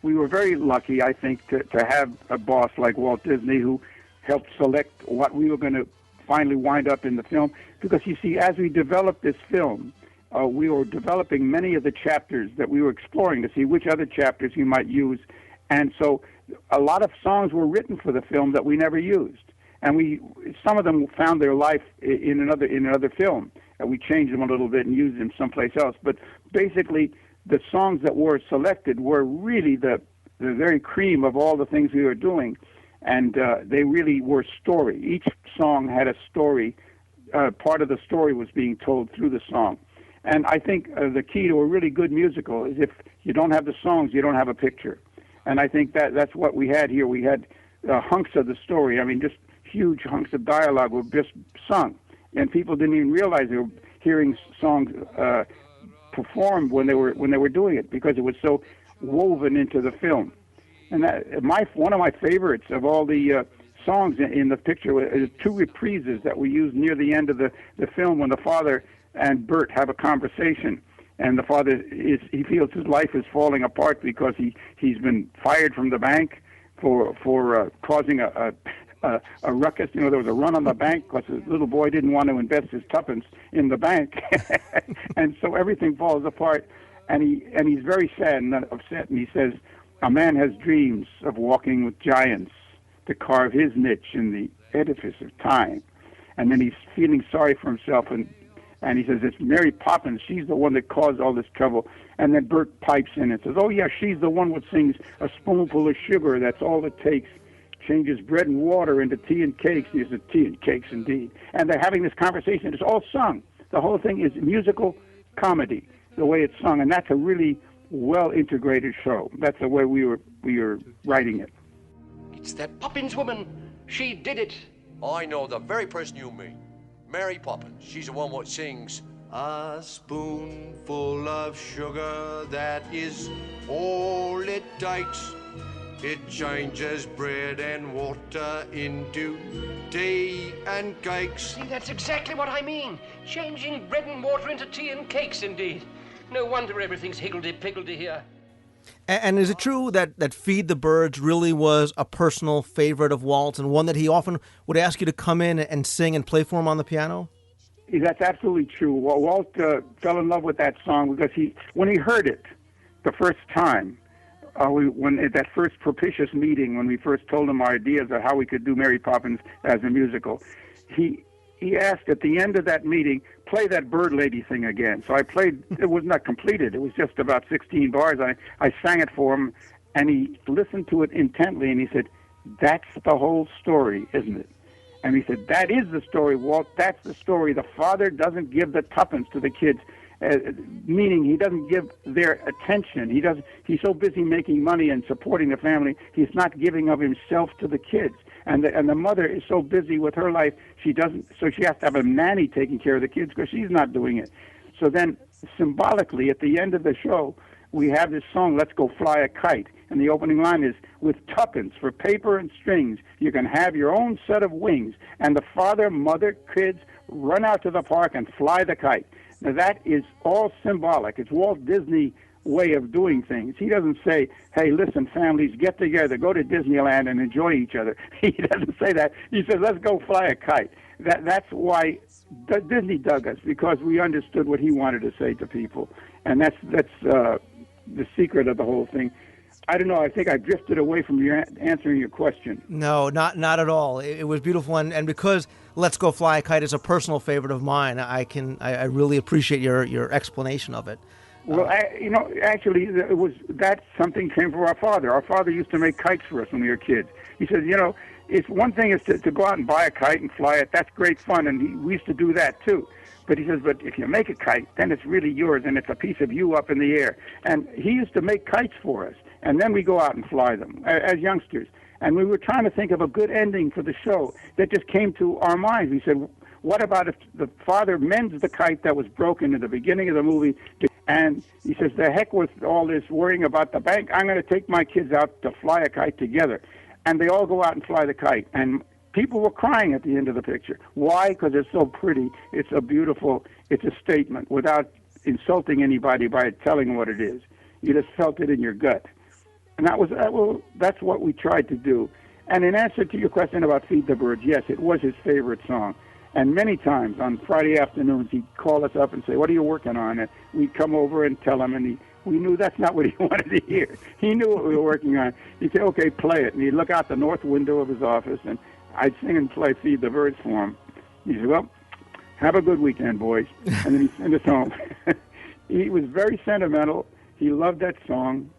we were very lucky, I think, to have a boss like Walt Disney who helped select what we were going to finally wind up in the film. Because, you see, as we developed this film, we were developing many of the chapters that we were exploring to see which other chapters we might use. And so a lot of songs were written for the film that we never used. And some of them found their life in another film. We changed them a little bit and used them someplace else. But basically, the songs that were selected were really the very cream of all the things we were doing. And they really were story. Each song had a story. Part of the story was being told through the song. And I think the key to a really good musical is if you don't have the songs, you don't have a picture. And I think that's what we had here. We had hunks of the story. I mean, just huge hunks of dialogue were just sung. And people didn't even realize they were hearing songs performed when they were doing it, because it was so woven into the film. And one of my favorites of all the songs in the picture is two reprises that we used near the end of the film when the father and Bert have a conversation, and the father he feels his life is falling apart because he's been fired from the bank for causing a a ruckus. You know, there was a run on the bank because the little boy didn't want to invest his tuppence in the bank, and so everything falls apart. And he's very sad and upset. And he says, "A man has dreams of walking with giants to carve his niche in the edifice of time." And then he's feeling sorry for himself, and he says, "It's Mary Poppins. She's the one that caused all this trouble." And then Bert pipes in and says, "Oh, yeah, she's the one that sings a spoonful of sugar. That's all it takes. Changes bread and water into tea and cakes." He says, "Tea and cakes, indeed." And they're having this conversation. It's all sung. The whole thing is musical comedy, the way it's sung. And that's a really well-integrated show. That's the way we were writing it. It's that Poppins woman. She did it. I know the very person you mean. Mary Poppins. She's the one what sings, "A spoonful of sugar, that is all it takes. It changes bread and water into tea and cakes." See, that's exactly what I mean. Changing bread and water into tea and cakes, indeed. No wonder everything's higgledy-piggledy here. And is it true that Feed the Birds really was a personal favorite of Walt's and one that he often would ask you to come in and sing and play for him on the piano? That's absolutely true. Well, Walt fell in love with that song because when he heard it the first time, when at that first propitious meeting, when we first told him our ideas of how we could do Mary Poppins as a musical, he asked at the end of that meeting, "Play that bird lady thing again." So I played. It was not completed. It was just about 16 bars. I sang it for him, and he listened to it intently, and he said, "That's the whole story, isn't it?" And he said, "That is the story, Walt. That's the story. The father doesn't give the tuppence to the kids, meaning he doesn't give their attention. He's so busy making money and supporting the family, he's not giving of himself to the kids. And the mother is so busy with her life, so she has to have a nanny taking care of the kids because she's not doing it." So then, symbolically, at the end of the show, we have this song, "Let's Go Fly a Kite." And the opening line is, "With tuppence for paper and strings, you can have your own set of wings." And the father, mother, kids run out to the park and fly the kite. Now, that is all symbolic. It's Walt Disney way of doing things. He doesn't say, "Hey, listen, families, get together, go to Disneyland and enjoy each other." He doesn't say that. He says, "Let's go fly a kite." That's why Disney dug us, because we understood what he wanted to say to people. And that's the secret of the whole thing. I don't know. I think I drifted away from answering your question. No, not at all. It was beautiful, and because "Let's Go Fly a Kite" is a personal favorite of mine, I really appreciate your explanation of it. Well, actually, that something came from our father. Our father used to make kites for us when we were kids. He said, it's one thing is to go out and buy a kite and fly it. That's great fun, and we used to do that too. But he says, but if you make a kite, then it's really yours, and it's a piece of you up in the air. And he used to make kites for us, and then we go out and fly them as youngsters. And we were trying to think of a good ending for the show that just came to our minds. We said, what about if the father mends the kite that was broken in the beginning of the movie? And he says, "The heck with all this worrying about the bank. I'm going to take my kids out to fly a kite together." And they all go out and fly the kite. And people were crying at the end of the picture. Why? Because it's so pretty. It's a beautiful, it's a statement without insulting anybody by telling what it is. You just felt it in your gut. And that's what we tried to do. And in answer to your question about Feed the Birds, yes, it was his favorite song. And many times on Friday afternoons, he'd call us up and say, "What are you working on?" And we'd come over and tell him, and we knew that's not what he wanted to hear. He knew what we were working on. He'd say, "Okay, play it." And he'd look out the north window of his office, and I'd sing and play Feed the Birds for him. He said, "Well, have a good weekend, boys." And then he'd send us home. He was very sentimental. He loved that song.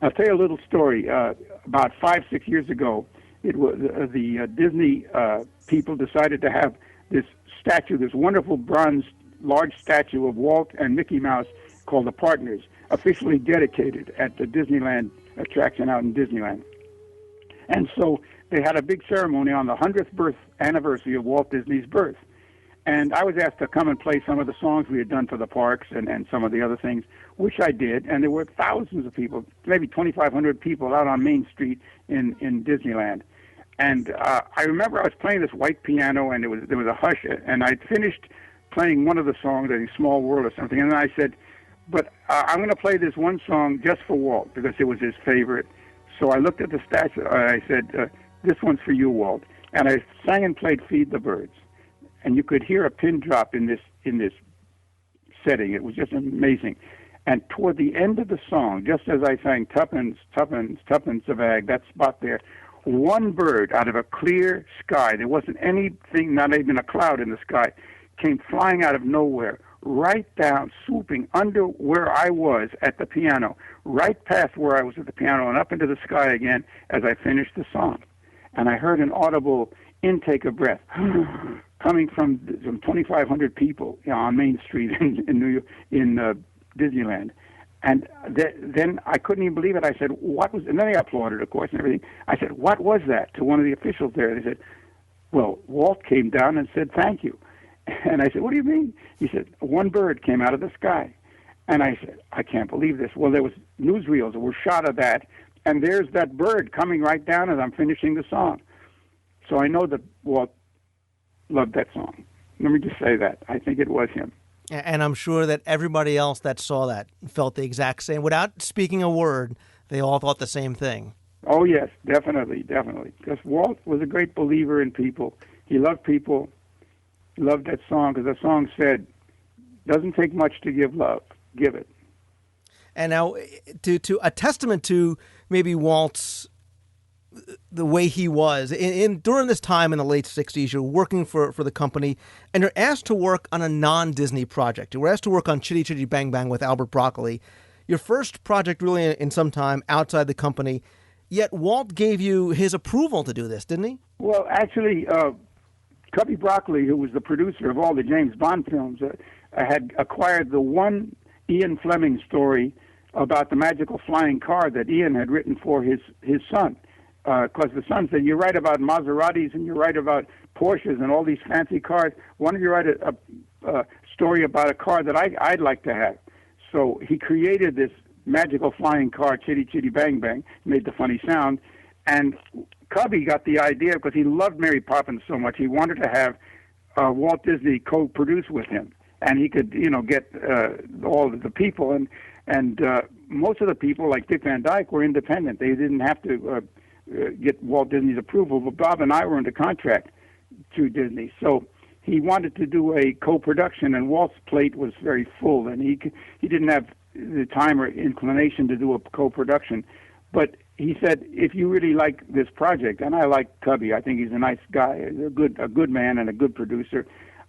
I'll tell you a little story. About 5-6 years ago, it was the Disney people decided to have this statue, this wonderful bronze large statue of Walt and Mickey Mouse called the Partners, officially dedicated at the Disneyland attraction out in Disneyland. And so they had a big ceremony on the 100th birth anniversary of Walt Disney's birth. And I was asked to come and play some of the songs we had done for the parks and some of the other things, which I did. And there were thousands of people, maybe 2,500 people out on Main Street in Disneyland. And I remember I was playing this white piano, and there was a hush, and I'd finished playing one of the songs, a Small World or something, and then I said, but I'm going to play this one song just for Walt, because it was his favorite. So I looked at the statue, and I said, this one's for you, Walt. and I sang and played "Feed the Birds," and you could hear a pin drop in this setting. It was just amazing. And toward the end of the song, just as I sang "Tuppence, Tuppence, Tuppence a bag," that spot there, one bird out of a clear sky, there wasn't anything, not even a cloud in the sky, came flying out of nowhere, right down, swooping under where I was at the piano, right past where I was at the piano and up into the sky again as I finished the song. And I heard an audible intake of breath coming from 2,500 people, on Main Street in New York, in Disneyland. And then I couldn't even believe it. I said, "What was?" And then they applauded, of course, and everything. I said, "What was that?" to one of the officials there. They said, "Well, Walt came down and said thank you." And I said, "What do you mean?" He said, "One bird came out of the sky." And I said, "I can't believe this." Well, there was newsreels that were shot of that, and there's that bird coming right down as I'm finishing the song. So I know that Walt loved that song. Let me just say that. I think it was him. And I'm sure that everybody else that saw that felt the exact same. Without speaking a word, they all thought the same thing. Oh, yes, definitely, definitely. Because Walt was a great believer in people. He loved people. He loved that song because the song said, "Doesn't take much to give love. Give it." And now, to a testament to maybe Walt's, the way he was during this time in the late 60s, you're working for the company, and you're asked to work on a non-Disney project. You were asked to work on Chitty, Chitty, Bang, Bang with Albert Broccoli, your first project really in some time outside the company. Yet Walt gave you his approval to do this, didn't he? Well, actually, Cubby Broccoli, who was the producer of all the James Bond films, had acquired the one Ian Fleming story about the magical flying car that Ian had written for his son. Because the son said, "You write about Maseratis and you write about Porsches and all these fancy cars. Why don't you write a story about a car that I'd like to have?" So he created this magical flying car, Chitty Chitty Bang Bang, made the funny sound. And Cubby got the idea because he loved Mary Poppins so much. He wanted to have Walt Disney co-produce with him. And he could, get all of the people. And most of the people, like Dick Van Dyke, were independent. They didn't have to get Walt Disney's approval, but Bob and I were under contract to Disney. So he wanted to do a co-production, and Walt's plate was very full, and he didn't have the time or inclination to do a co-production. But he said, "If you really like this project," and I like Cubby, I think he's a nice guy, a good man and a good producer,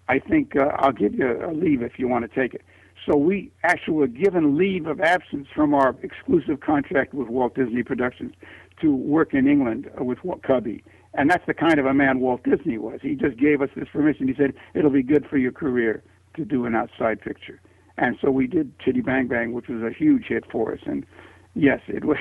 "I think I'll give you a leave if you want to take it." So we actually were given leave of absence from our exclusive contract with Walt Disney Productions to work in England with Cubby. And that's the kind of a man Walt Disney was. He just gave us this permission. He said, "It'll be good for your career to do an outside picture." And so we did Chitty Bang Bang, which was a huge hit for us. And yes, it was,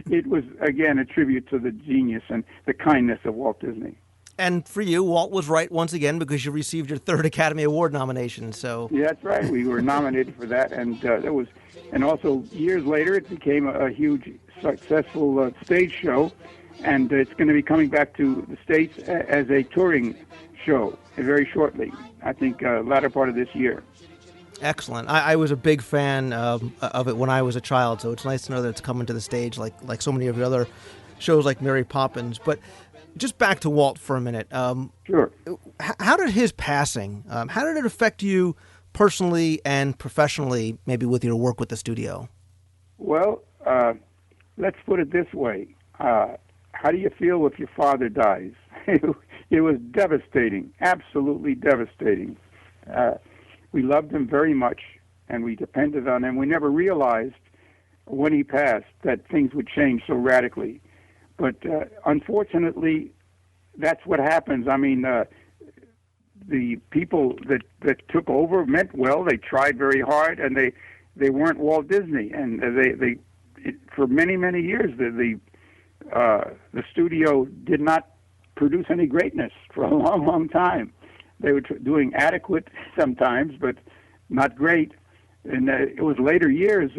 it was, again, a tribute to the genius and the kindness of Walt Disney. And for you, Walt was right once again because you received your third Academy Award nomination. So yeah, that's right. We were nominated for that, and that was, and also years later, it became a huge successful stage show, and it's going to be coming back to the States as a touring show very shortly. I think latter part of this year. Excellent. I was a big fan of it when I was a child, so it's nice to know that it's coming to the stage like so many of the other shows like Mary Poppins. But just back to Walt for a minute. Sure. How did his passing, how did it affect you personally and professionally, maybe with your work with the studio? Well, let's put it this way. How do you feel if your father dies? It was devastating, absolutely devastating. We loved him very much, and we depended on him. We never realized when he passed that things would change so radically. But unfortunately, that's what happens. I mean, the people that took over meant well. They tried very hard, and they weren't Walt Disney. And they for many years, the studio did not produce any greatness for a long time. They were doing adequate sometimes, but not great. And it was later years,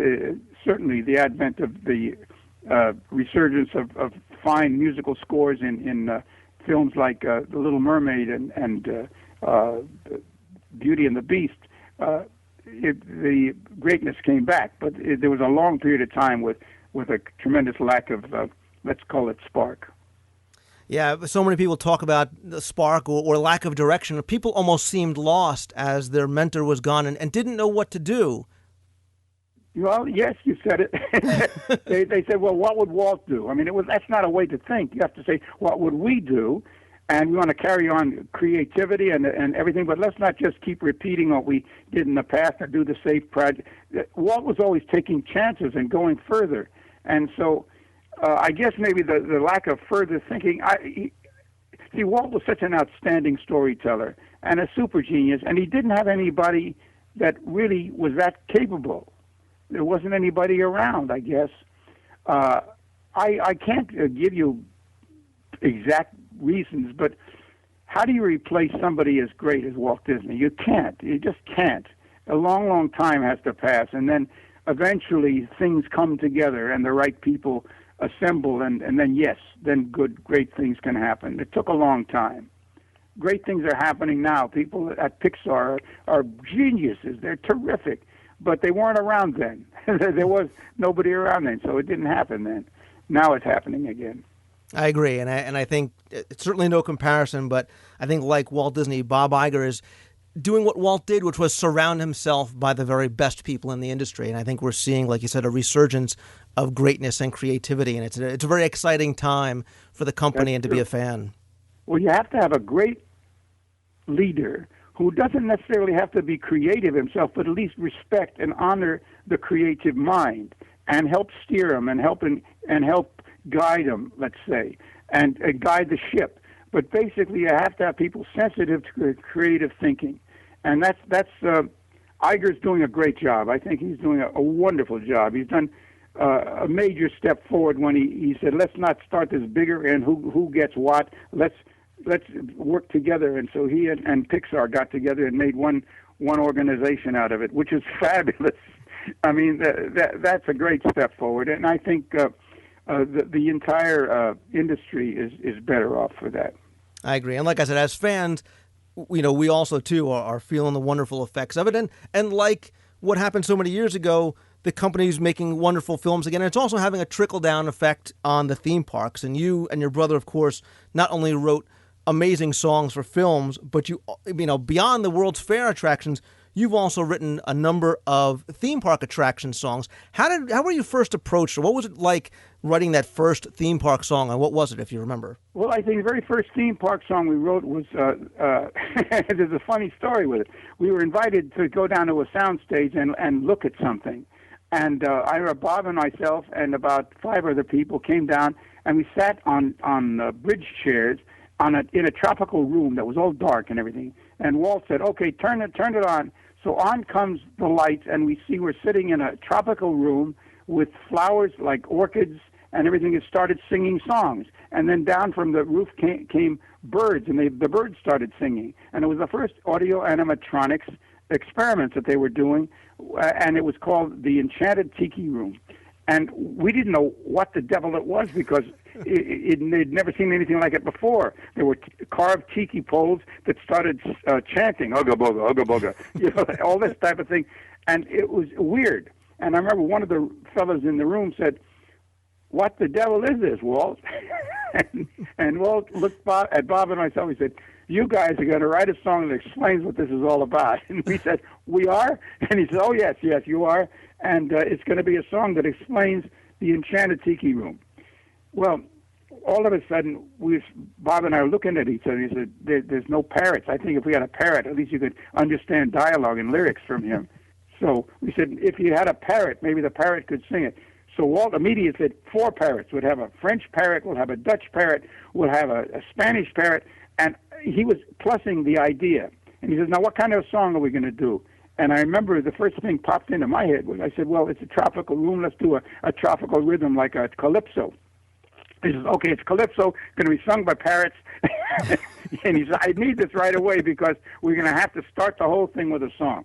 certainly the advent of the resurgence of fine musical scores in films like The Little Mermaid and Beauty and the Beast. The greatness came back, but there was a long period of time with a tremendous lack of, let's call it, spark. Yeah, so many people talk about the spark or lack of direction. People almost seemed lost as their mentor was gone and didn't know what to do. Well, yes, you said it. they said, well, what would Walt do? I mean, that's not a way to think. You have to say, what would we do? And we want to carry on creativity and everything, but let's not just keep repeating what we did in the past or do the safe project. Walt was always taking chances and going further. And so I guess maybe the lack of further thinking. See, Walt was such an outstanding storyteller and a super genius, and he didn't have anybody that really was that capable. There wasn't anybody around, I guess. I can't give you exact reasons, but how do you replace somebody as great as Walt Disney? You can't. You just can't. A long, long time has to pass, and then eventually things come together and the right people assemble, and then, yes, then great things can happen. It took a long time. Great things are happening now. People at Pixar are geniuses. They're terrific, but they weren't around then. There was nobody around then, so it didn't happen then. Now it's happening again. I agree, and I think it's certainly no comparison, but I think like Walt Disney, Bob Iger is doing what Walt did, which was surround himself by the very best people in the industry. And I think we're seeing, like you said, a resurgence of greatness and creativity, and it's a very exciting time for the company and to be a fan. Well, you have to have a great leader who doesn't necessarily have to be creative himself, but at least respect and honor the creative mind and help steer him and help guide them, let's say, and guide the ship. But basically, you have to have people sensitive to creative thinking, and that's Iger's doing a great job. I think he's doing a wonderful job. He's done a major step forward when he said, "Let's not start this bigger and who gets what. Let's work together." And so he and Pixar got together and made one organization out of it, which is fabulous. I mean, that's a great step forward, and I think the entire industry is better off for that. I agree, and like I said, as fans, we also too are feeling the wonderful effects of it, and like what happened so many years ago, the company's making wonderful films again. And it's also having a trickle down effect on the theme parks. And you and your brother, of course, not only wrote amazing songs for films, but you beyond the World's Fair attractions, you've also written a number of theme park attraction songs. How were you first approached, or what was it like writing that first theme park song, and what was it, if you remember? Well, I think the very first theme park song we wrote was, there's a funny story with it. We were invited to go down to a soundstage and look at something. And I remember Bob and myself and about 5 other people came down, and we sat on bridge chairs in a tropical room that was all dark and everything. And Walt said, "Okay, turn it on." So on comes the lights, and we see we're sitting in a tropical room with flowers like orchids and everything. It started singing songs. And then down from the roof came birds, and the birds started singing. And it was the first audio animatronics experiments that they were doing, and it was called the Enchanted Tiki Room. And we didn't know what the devil it was because they'd never seen anything like it before. There were carved tiki poles that started chanting, "Ugga boga, ugga boga," all this type of thing. And it was weird. And I remember one of the fellows in the room said, "What the devil is this, Walt?" and Walt looked at Bob and myself. He said, "You guys are going to write a song that explains what this is all about." And we said, "We are?" And he said, "Oh, yes, you are. And it's going to be a song that explains the Enchanted Tiki Room." Well, all of a sudden, Bob and I were looking at each other. He said, there's no parrots. I think if we had a parrot, at least you could understand dialogue and lyrics from him. So we said, if you had a parrot, maybe the parrot could sing it. So Walt immediately said 4 parrots. We'd have a French parrot, we'll have a Dutch parrot, we'll have a Spanish parrot. And he was plussing the idea. And he says, "Now what kind of a song are we going to do?" And I remember the first thing popped into my head was, I said, "Well, it's a tropical room. Let's do a tropical rhythm like a calypso." He says, "Okay, it's calypso, going to be sung by parrots." And he said, "I need this right away because we're going to have to start the whole thing with a song."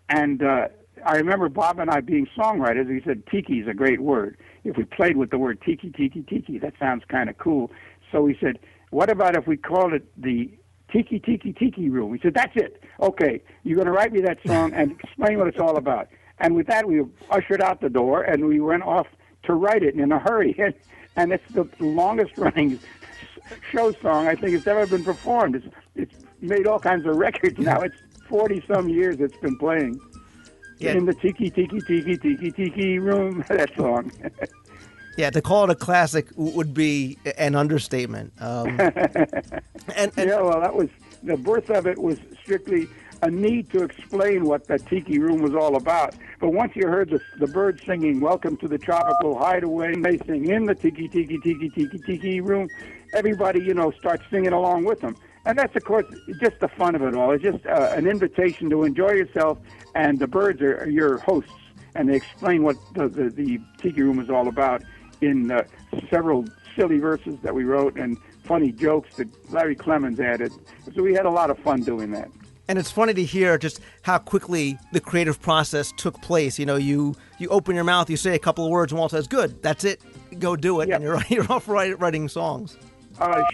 And I remember Bob and I being songwriters. He said, "Tiki is a great word. If we played with the word tiki, tiki, tiki, that sounds kind of cool." So he said, "What about if we called it the Tiki, Tiki, Tiki Room?" He said, "That's it. Okay, you're going to write me that song and explain what it's all about." And with that, we ushered out the door, and we went off to write it in a hurry. And it's the longest-running show song I think it's ever been performed. It's made all kinds of records now. It's 40-some years it's been playing. Yeah. In the Tiki, Tiki, Tiki, Tiki, Tiki room, that song. Yeah, to call it a classic would be an understatement. Yeah, well, that was, the birth of it was strictly a need to explain what that Tiki room was all about. But once you heard the birds singing, "Welcome to the Tropical Hideaway," and they sing in the Tiki, Tiki, Tiki, Tiki, Tiki room, everybody, starts singing along with them. And that's, of course, just the fun of it all. It's just an invitation to enjoy yourself, and the birds are your hosts, and they explain what the Tiki room is all about in several silly verses that we wrote and funny jokes that Larry Clemens added. So we had a lot of fun doing that. And it's funny to hear just how quickly the creative process took place. You open your mouth, you say a couple of words, and Walt says, "Good, that's it, go do it," and you're off writing songs.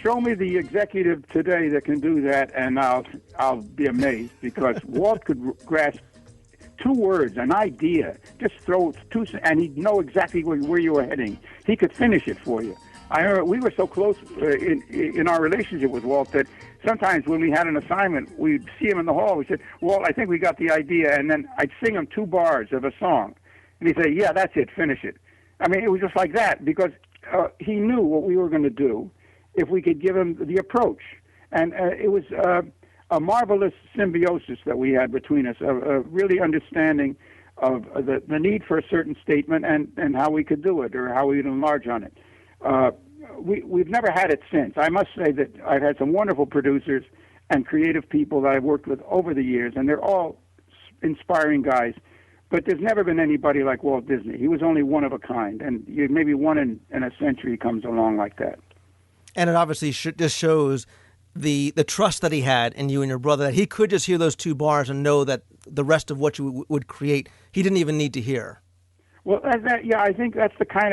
Show me the executive today that can do that, and I'll be amazed, because Walt could grasp 2 words, an idea, just throw 2, and he'd know exactly where you were heading. He could finish it for you. I remember we were so close in our relationship with Walt that sometimes when we had an assignment, we'd see him in the hall. We said, "Walt, I think we got the idea," and then I'd sing him 2 bars of a song, and he'd say, "Yeah, that's it, finish it." I mean, it was just like that, because he knew what we were going to do if we could give him the approach. And it was a marvelous symbiosis that we had between us, a really understanding of the need for a certain statement and how we could do it, or how we would enlarge on it. We've never had it since. I must say that I've had some wonderful producers and creative people that I've worked with over the years, and they're all inspiring guys. But there's never been anybody like Walt Disney. He was only one of a kind, and maybe one in a century comes along like that. And it obviously just shows the trust that he had in you and your brother, that he could just hear those 2 bars and know that the rest of what you would create, he didn't even need to hear. Well, I think that's the kind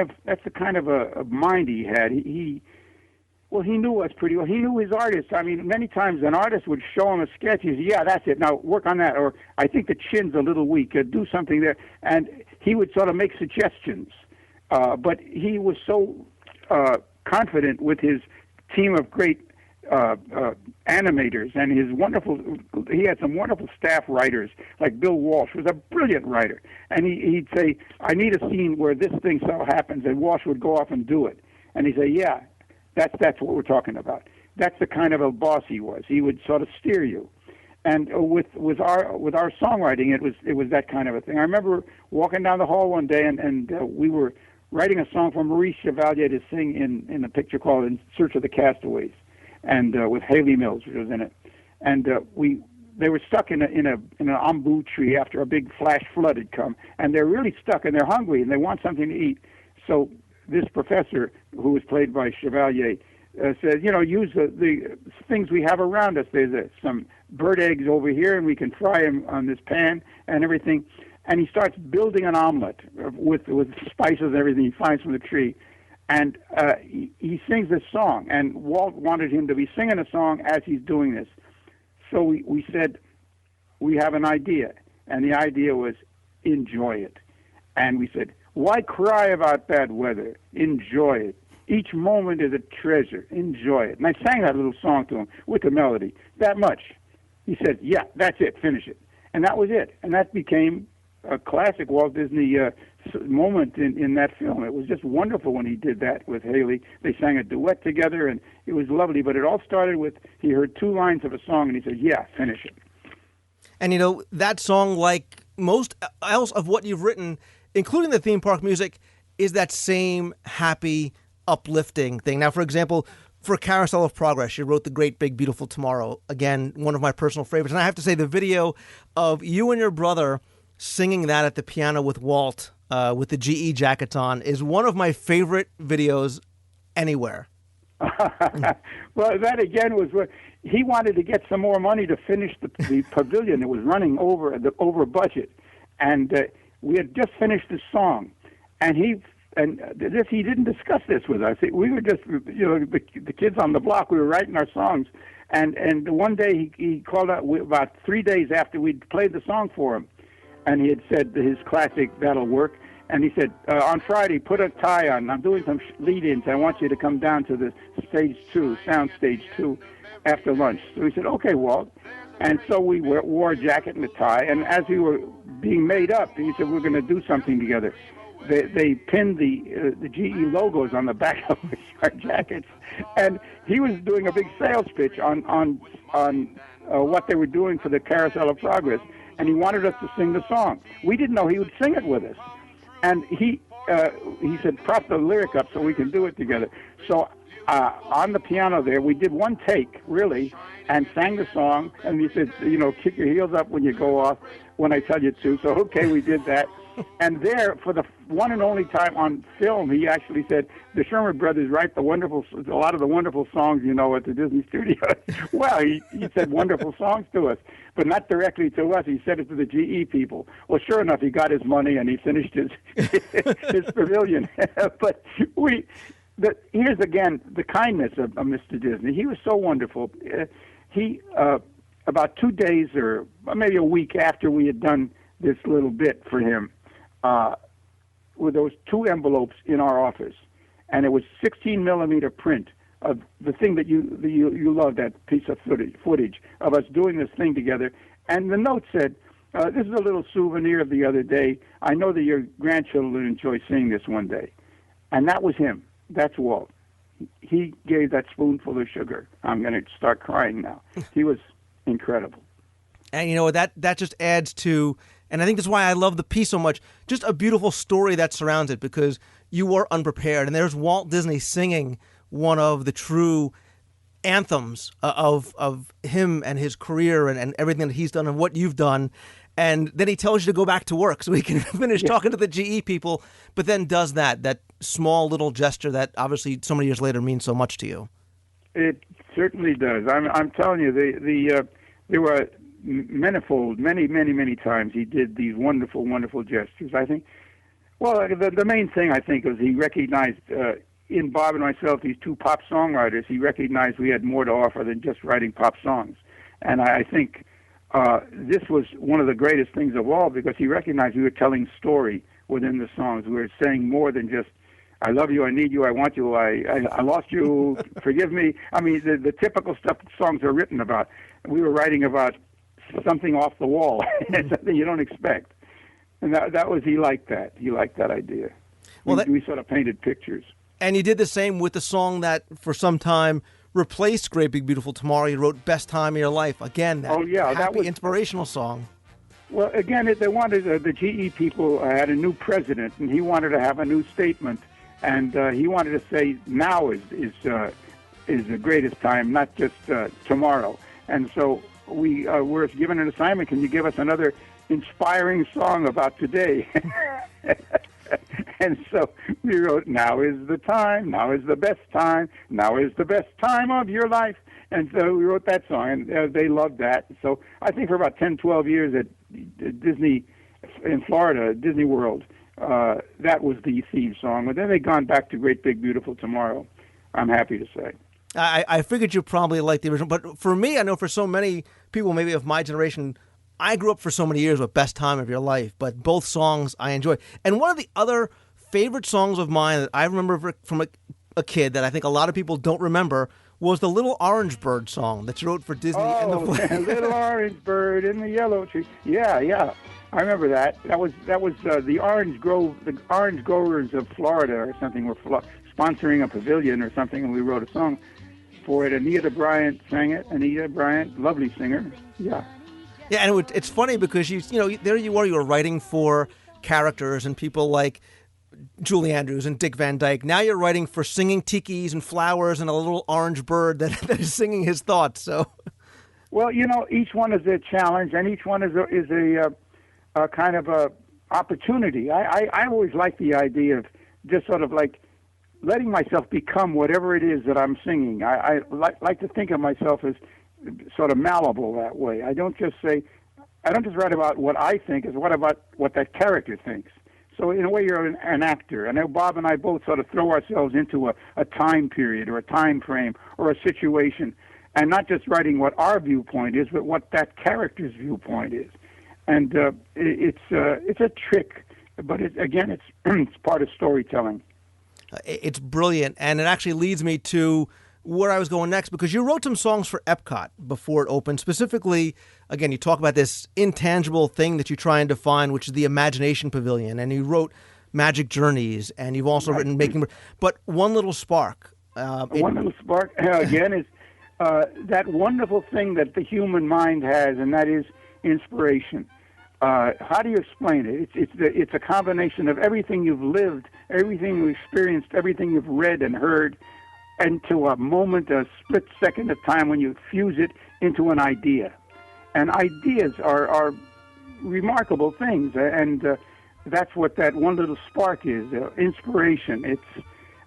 of a mind he had. He knew us pretty well. He knew his artists. I mean, many times an artist would show him a sketch. He'd say, "Yeah, that's it. Now work on that." Or, "I think the chin's a little weak. Do something there." And he would sort of make suggestions. But he was so confident with his team of great animators, and he had some wonderful staff writers, like Bill Walsh was a brilliant writer, and he'd say, "I need a scene where this thing so happens," and Walsh would go off and do it, and he'd say, "Yeah, that's what we're talking about." That's the kind of a boss he was. He would sort of steer you. And with our songwriting, it was that kind of a thing. I remember walking down the hall one day, and we were writing a song for Maurice Chevalier to sing in a picture called "In Search of the Castaways," and with Haley Mills, which was in it. And they were stuck in an bamboo tree after a big flash flood had come, and they're really stuck, and they're hungry, and they want something to eat. So this professor, who was played by Chevalier, said, "Use the things we have around us. There's some bird eggs over here, and we can fry them on this pan and everything." And he starts building an omelet with spices and everything he finds from the tree. And he sings this song. And Walt wanted him to be singing a song as he's doing this. So we said, "We have an idea." And the idea was, enjoy it. And we said, "Why cry about bad weather? Enjoy it. Each moment is a treasure. Enjoy it." And I sang that little song to him with the melody. That much. He said, "Yeah, that's it. Finish it." And that was it. And that became a classic Walt Disney moment in that film. It was just wonderful when he did that with Haley. They sang a duet together, and it was lovely. But it all started with, he heard 2 lines of a song, and he said, "Yeah, finish it." And that song, like most else of what you've written, including the theme park music, is that same happy, uplifting thing. Now, for example, for Carousel of Progress, you wrote The Great Big Beautiful Tomorrow. Again, one of my personal favorites. And I have to say, the video of you and your brother singing that at the piano with Walt, with the GE jackets on, is one of my favorite videos anywhere. Well, that again was what he wanted to get some more money to finish the pavilion. It was running over budget, and we had just finished the song, and he didn't discuss this with us. We were just the kids on the block. We were writing our songs, and one day he called out about 3 days after we'd played the song for him. And he had said his classic, "That'll work." And he said, on Friday, put a tie on. I'm doing some lead-ins. I want you to come down to the sound stage 2, after lunch. So he said, okay, Walt. And so we wore a jacket and a tie. And as we were being made up, he said, we're going to do something together. They pinned the GE logos on the back of our jackets. And he was doing a big sales pitch on what they were doing for the Carousel of Progress. And he wanted us to sing the song. We didn't know he would sing it with us. And he said, prop the lyric up so we can do it together. So on the piano there, we did one take, really, and sang the song. And he said, kick your heels up when you go off when I tell you to. So, okay, we did that. And there, for the one and only time on film, he actually said, the Sherman brothers write a lot of the wonderful songs, at the Disney studios. Well, he said wonderful songs to us, but not directly to us. He said it to the GE people. Well, sure enough, he got his money and he finished his pavilion. But here's again the kindness of Mr. Disney. He was so wonderful. He about 2 days or maybe a week after we had done this little bit for him, with those 2 envelopes in our office, and it was 16 millimeter print of the thing that you love, that piece of footage of us doing this thing together. And the note said, this is a little souvenir of the other day. I know that your grandchildren will enjoy seeing this one day. And that was him. That's Walt. He gave that spoonful of sugar. I'm going to start crying now. He was incredible. And that just adds to, and I think that's why I love the piece so much, just a beautiful story that surrounds it, because you were unprepared. And there's Walt Disney singing one of the true anthems of him and his career and everything that he's done and what you've done. And then he tells you to go back to work so he can finish talking to the GE people, but then does that small little gesture that obviously so many years later means so much to you. It certainly does. I'm telling you, there were many times he did these wonderful, wonderful gestures. I think, well, the main thing I think was he recognized in Bob and myself, these 2 pop songwriters, he recognized we had more to offer than just writing pop songs. And I think this was one of the greatest things of all, because he recognized we were telling story within the songs. We were saying more than just, I love you, I need you, I want you, I lost you, forgive me. I mean, the typical stuff that songs are written about. We were writing about something off the wall, something you don't expect. And he liked that. He liked that idea. Well, we sort of painted pictures. And you did the same with the song that for some time replaced Great Big Beautiful Tomorrow. You wrote Best Time of Your Life. Again, that happy, inspirational song. Well, again, they wanted, the GE people had a new president, and he wanted to have a new statement. And he wanted to say now is the greatest time, not just tomorrow. And so we were given an assignment. Can you give us another inspiring song about today? And so we wrote, now is the time, now is the best time, now is the best time of your life. And so we wrote that song, and they loved that. So I think for about 10, 12 years at Disney, in Florida, Disney World, that was the theme song. But then they've gone back to Great Big Beautiful Tomorrow, I'm happy to say. I figured you probably liked the original, but for me, I know for so many people, maybe of my generation, I grew up for so many years with Best Time of Your Life, but both songs I enjoy. And one of the other favorite songs of mine that I remember from a kid that I think a lot of people don't remember was the Little Orange Bird song that you wrote for Disney. Oh, Little Orange Bird in the Yellow Tree. Yeah. I remember that. That was the Orange Growers of Florida or something were sponsoring a pavilion or something, and we wrote a song for it. Anita Bryant sang it. Anita Bryant, lovely singer. Yeah. Yeah, and it's funny because there you were writing for characters and people like Julie Andrews and Dick Van Dyke. Now you're writing for singing tikis and flowers and a little orange bird that is singing his thoughts. So, well, each one is a challenge, and each one is a kind of a opportunity. I always like the idea of just sort of like letting myself become whatever it is that I'm singing. I like to think of myself as sort of malleable that way. I don't just write about what I think, it's about what that character thinks. So in a way, you're an actor. I know Bob and I both sort of throw ourselves into a time period or a time frame or a situation, and not just writing what our viewpoint is, but what that character's viewpoint is. And it's a trick but it's it's part of storytelling. It's brilliant, and it actually leads me to where I was going next, because you wrote some songs for Epcot before it opened. Specifically, again, you talk about this intangible thing that you try and define, which is the Imagination Pavilion, and you wrote Magic Journeys, and you've also written Making... But One Little Spark... One Little Spark, again, is that wonderful thing that the human mind has, and that is inspiration. How do you explain it? It's a combination of everything you've lived, everything you've experienced, everything you've read and heard, into a moment, a split second of time when you fuse it into an idea. And ideas are remarkable things, and that's what that one little spark is, inspiration.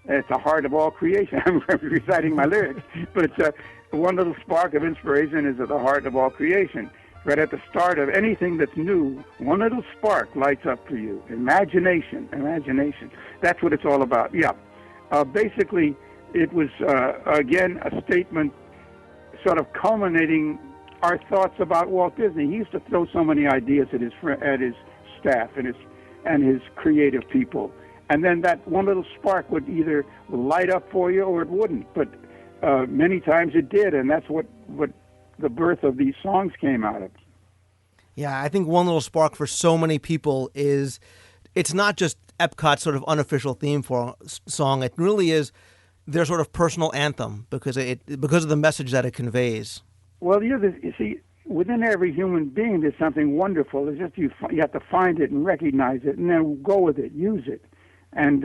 It's the heart of all creation. I'm reciting my lyrics, but it's one little spark of inspiration is at the heart of all creation. Right at the start of anything that's new, one little spark lights up for you. Imagination. That's what it's all about. Yeah. Basically, it was, again, a statement sort of culminating our thoughts about Walt Disney. He used to throw so many ideas at his staff and his creative people. And then that one little spark would either light up for you or it wouldn't. But many times it did, and that's what the birth of these songs came out of. Yeah, I think One Little Spark for so many people is, it's not just Epcot's sort of unofficial theme song. It really is their sort of personal anthem because of the message that it conveys. Well, you see, within every human being, there's something wonderful. It's just you have to find it and recognize it, and then go with it, use it. And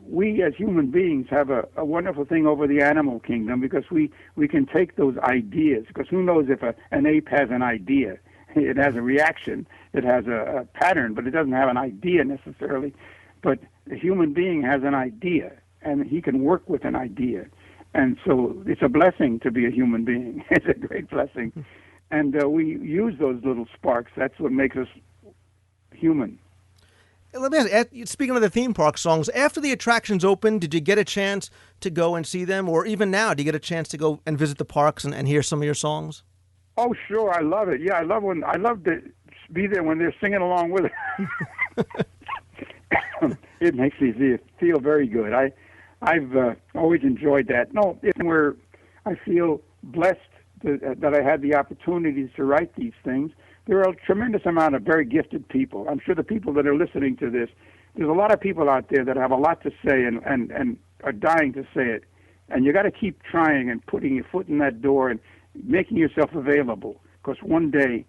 we as human beings have a wonderful thing over the animal kingdom because we can take those ideas. Because who knows if an ape has an idea? It has a reaction. It has a pattern, but it doesn't have an idea necessarily. But the human being has an idea, and he can work with an idea. And so it's a blessing to be a human being. It's a great blessing. And we use those little sparks. That's what makes us human. Let me ask, speaking of the theme park songs, after the attractions opened, did you get a chance to go and see them? Or even now, do you get a chance to go and visit the parks and hear some of your songs? Oh, sure. I love it. Yeah, I love to be there when they're singing along with it. It makes me feel very good. I've always enjoyed that. No, it's where I feel blessed that I had the opportunities to write these things. There are a tremendous amount of very gifted people. I'm sure the people that are listening to this, there's a lot of people out there that have a lot to say and are dying to say it. And you got to keep trying and putting your foot in that door and making yourself available, because one day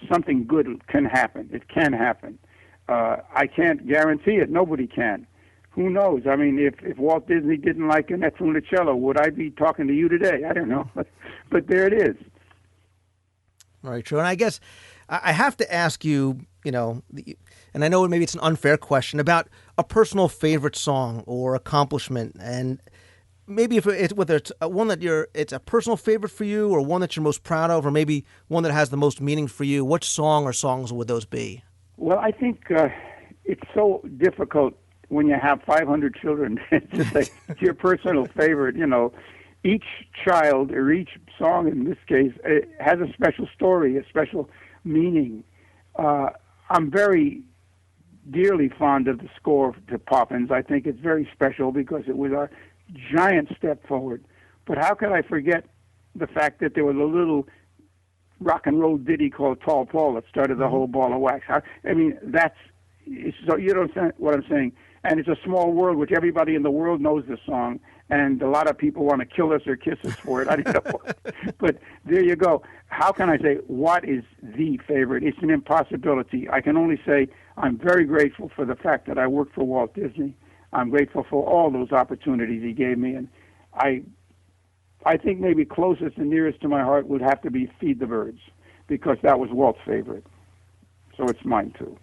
something good can happen. It can happen. I can't guarantee it. Nobody can. Who knows? I mean, if Walt Disney didn't like Annette Funicello, would I be talking to you today? I don't know. But there it is. Very true. And I guess I have to ask you, and I know maybe it's an unfair question, about a personal favorite song or accomplishment. And maybe whether it's one that it's a personal favorite for you or one that you're most proud of, or maybe one that has the most meaning for you, which song or songs would those be? Well, I think it's so difficult when you have 500 children to say your personal favorite. Each child or each song in this case has a special story, a special meaning. I'm very dearly fond of the score to Poppins. I think it's very special because it was a giant step forward. But how could I forget the fact that there was a little rock and roll ditty called Tall Paul that started the whole ball of wax? I mean, so you know what I'm saying? And it's a small world, which everybody in the world knows the song, and a lot of people want to kill us or kiss us for it. I don't know. But there you go. How can I say what is the favorite? It's an impossibility. I can only say I'm very grateful for the fact that I worked for Walt Disney. I'm grateful for all those opportunities he gave me, and I think maybe closest and nearest to my heart would have to be Feed the Birds, because that was Walt's favorite. So it's mine too.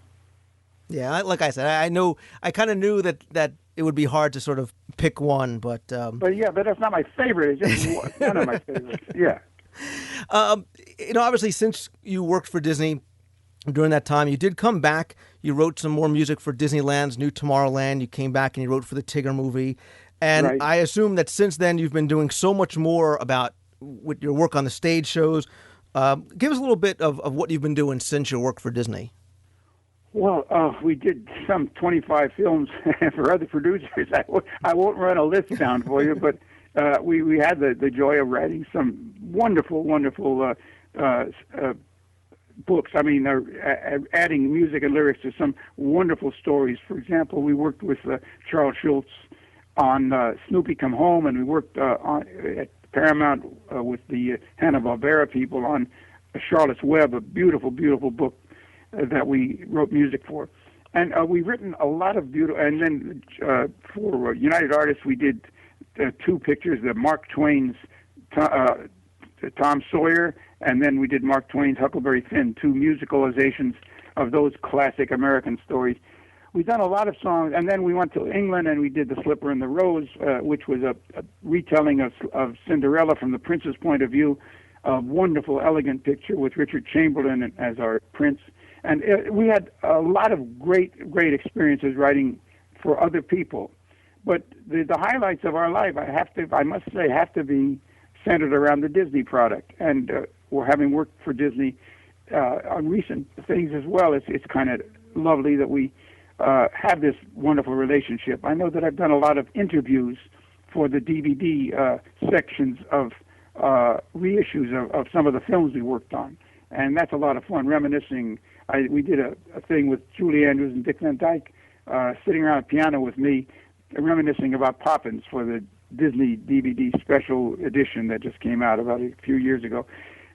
Yeah, like I said, I kind of knew that it would be hard to sort of pick one, but that's not my favorite. It's just one of my favorites. Yeah. Obviously, since you worked for Disney during that time, you did come back. You wrote some more music for Disneyland's New Tomorrowland. You came back and you wrote for the Tigger movie. And right. I assume that since then you've been doing so much more with your work on the stage shows. Give us a little bit of what you've been doing since your work for Disney. Well, we did some 25 films for other producers. I won't run a list down for you, but we had the joy of writing some wonderful books. I mean, adding music and lyrics to some wonderful stories. For example, we worked with Charles Schultz on Snoopy Come Home, and we worked at Paramount with the Hanna-Barbera people on Charlotte's Web, a beautiful, beautiful book that we wrote music for. And we've written a lot of beautiful, and then for United Artists, we did 2 pictures, the Mark Twain's Tom Sawyer, and then we did Mark Twain's Huckleberry Finn, 2 musicalizations of those classic American stories. We've done a lot of songs, and then we went to England and we did The Slipper and the Rose, which was a retelling of Cinderella from the prince's point of view, a wonderful, elegant picture with Richard Chamberlain as our prince. And we had a lot of great experiences writing for other people. But the highlights of our life, I must say, have to be centered around the Disney product. And we're having worked for Disney on recent things as well. It's kind of lovely that we have this wonderful relationship. I know that I've done a lot of interviews for the DVD sections of reissues of some of the films we worked on. And that's a lot of fun, reminiscing. We did a thing with Julie Andrews and Dick Van Dyke sitting around a piano with me, reminiscing about Poppins for the Disney DVD special edition that just came out about a few years ago.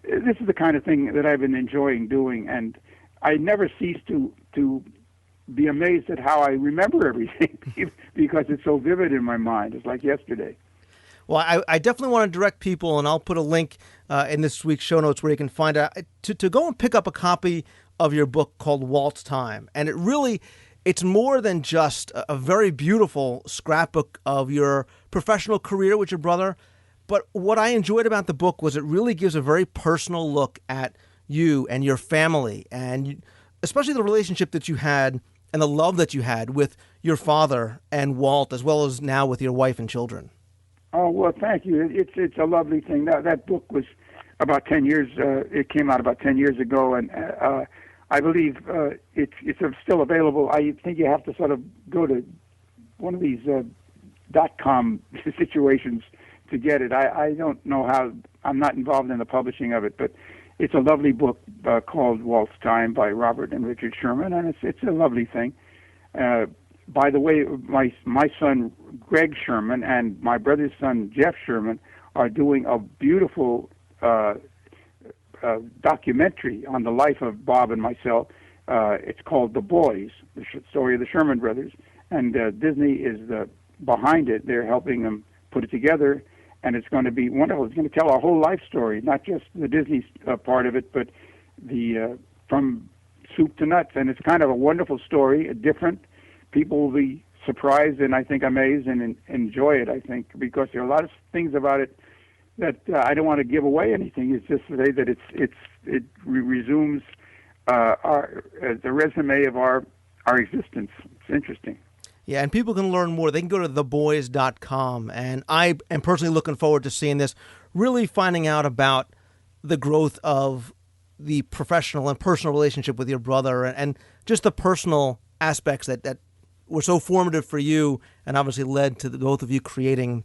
This is the kind of thing that I've been enjoying doing, and I never cease to be amazed at how I remember everything because it's so vivid in my mind. It's like yesterday. Well, I definitely want to direct people, and I'll put a link in this week's show notes where you can find out to go and pick up a copy of your book called Walt's Time. And it's more than just a very beautiful scrapbook of your professional career with your brother. But what I enjoyed about the book was it really gives a very personal look at you and your family, and especially the relationship that you had and the love that you had with your father and Walt, as well as now with your wife and children. Oh, well, thank you. It's a lovely thing. That book was about 10 years, it came out about 10 years ago, and I believe it's still available. I think you have to sort of go to one of these .com situations to get it. I don't know how, I'm not involved in the publishing of it, but it's a lovely book called Walt's Time by Robert and Richard Sherman, and it's a lovely thing. By the way, my son Greg Sherman and my brother's son Jeff Sherman are doing a beautiful documentary on the life of Bob and myself. It's called The Boys, the story of the Sherman brothers, and Disney is behind it. They're helping them put it together, and it's going to be wonderful. It's going to tell our whole life story, not just the Disney part of it, but the from soup to nuts. And it's kind of a wonderful story, different. People will be surprised and I think amazed and enjoy it, I think, because there are a lot of things about it that I don't want to give away anything. It's just to say that it resumes the resume of our existence. It's interesting. Yeah, and people can learn more. They can go to theboys.com, and I am personally looking forward to seeing this, really finding out about the growth of the professional and personal relationship with your brother and just the personal aspects that were so formative for you and obviously led to both of you creating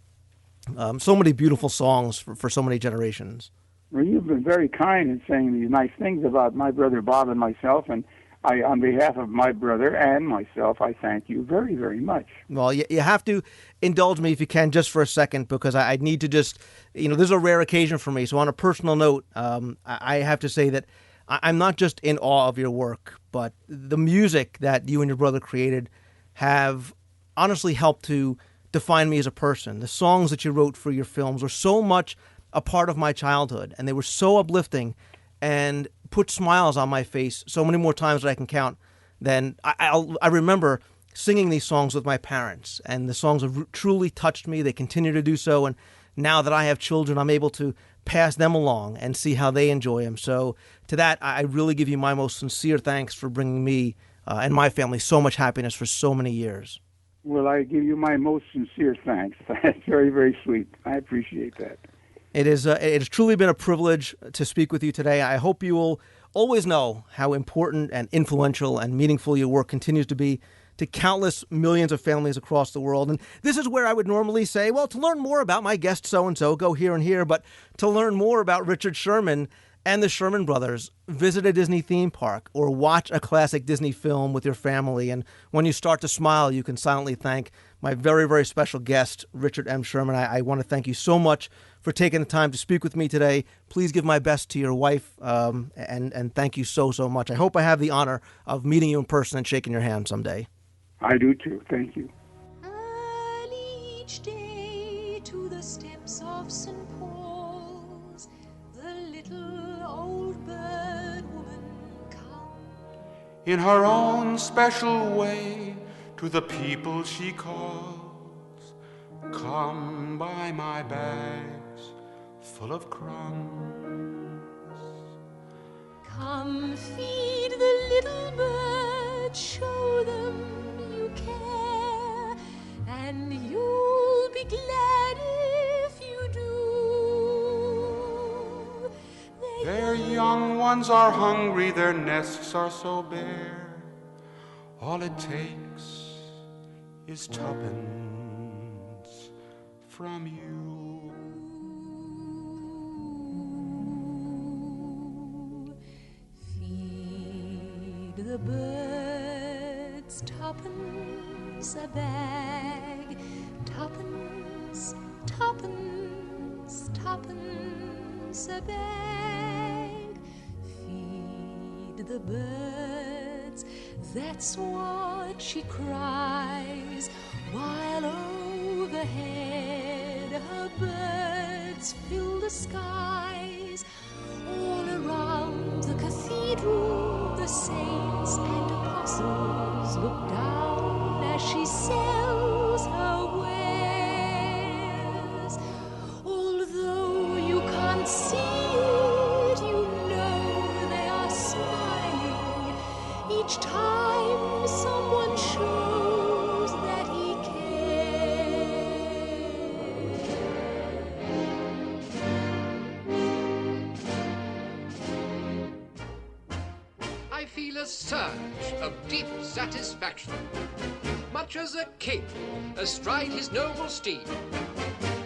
so many beautiful songs for so many generations. Well, you've been very kind in saying these nice things about my brother Bob and myself, and on behalf of my brother and myself, I thank you very, very much. Well, you have to indulge me if you can just for a second, because I need to just, this is a rare occasion for me. So on a personal note, I have to say that I'm not just in awe of your work, but the music that you and your brother created have honestly helped to define me as a person. The songs that you wrote for your films were so much a part of my childhood, and they were so uplifting and put smiles on my face so many more times that I can count than I remember singing these songs with my parents, and the songs have truly touched me. They continue to do so, and now that I have children, I'm able to pass them along and see how they enjoy them. So to that, I really give you my most sincere thanks for bringing me and my family so much happiness for so many years. Well, I give you my most sincere thanks. That's very, very sweet. I appreciate that. It has truly been a privilege to speak with you today. I hope you will always know how important and influential and meaningful your work continues to be to countless millions of families across the world. And this is where I would normally say, well, to learn more about my guest so-and-so, go here and here. But to learn more about Richard Sherman and the Sherman Brothers, visit a Disney theme park or watch a classic Disney film with your family. And when you start to smile, you can silently thank my very, very special guest, Richard M. Sherman. I want to thank you so much for taking the time to speak with me today. Please give my best to your wife, and thank you so, so much. I hope I have the honor of meeting you in person and shaking your hand someday. I do too. Thank you. Early each day to the steps of St. Paul's, the little old bird woman comes. In her own special way, to the people she calls, come buy my bags full of crumbs. Come feed the little birds, show them you care, and you'll be glad if you do. Their young ones are hungry, their nests are so bare. All it takes is tuppence from you. Feed the birds tuppence a bag, tuppence, tuppence, tuppence a bag. Feed the birds, that's what she cries, while overhead her birds fill the skies. All around the cathedral, the saints and apostles look down as she sells her wares. Although you can't see it, you know they are smiling each time someone shows that he cares. I feel a surge of deep satisfaction, much as a king astride his noble steed,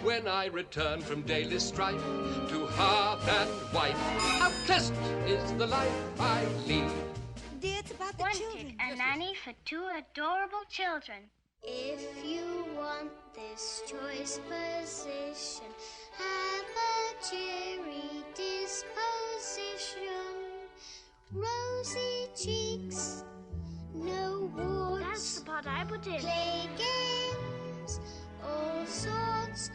when I return from daily strife to hearth and wife. How pleasant is the life I lead. Dear, it's about the children. A nanny for two adorable children. If you want this choice position, have a cheery disposition. Rosy cheeks, no warts. That's the part I put in. Play games, all sorts.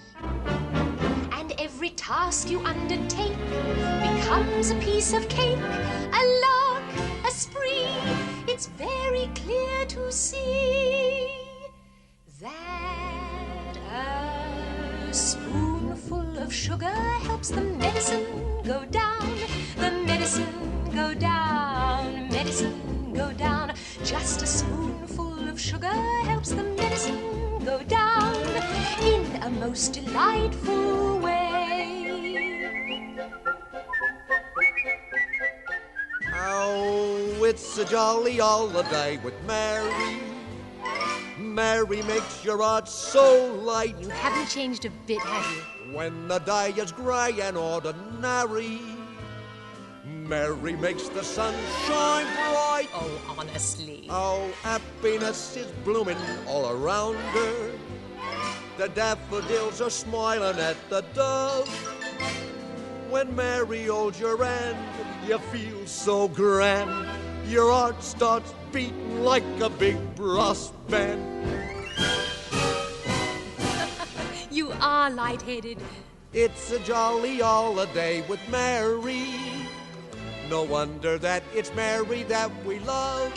And every task you undertake becomes a piece of cake, a lark, a spree. It's very clear to see that a spoonful of sugar helps the medicine go down, the medicine go down, medicine go down. Just a spoonful of sugar helps the medicine go down in a most delightful way. Oh, it's a jolly holiday with Mary. Mary makes your heart so light. You haven't changed a bit, have you? When the day is grey and ordinary, Mary makes the sun shine bright. Oh, honestly. Oh, happiness is blooming all around her. The daffodils are smiling at the dove. When Mary holds your hand, you feel so grand. Your heart starts beating like a big brass band. You are lightheaded. It's a jolly holiday with Mary. No wonder that it's Mary that we love.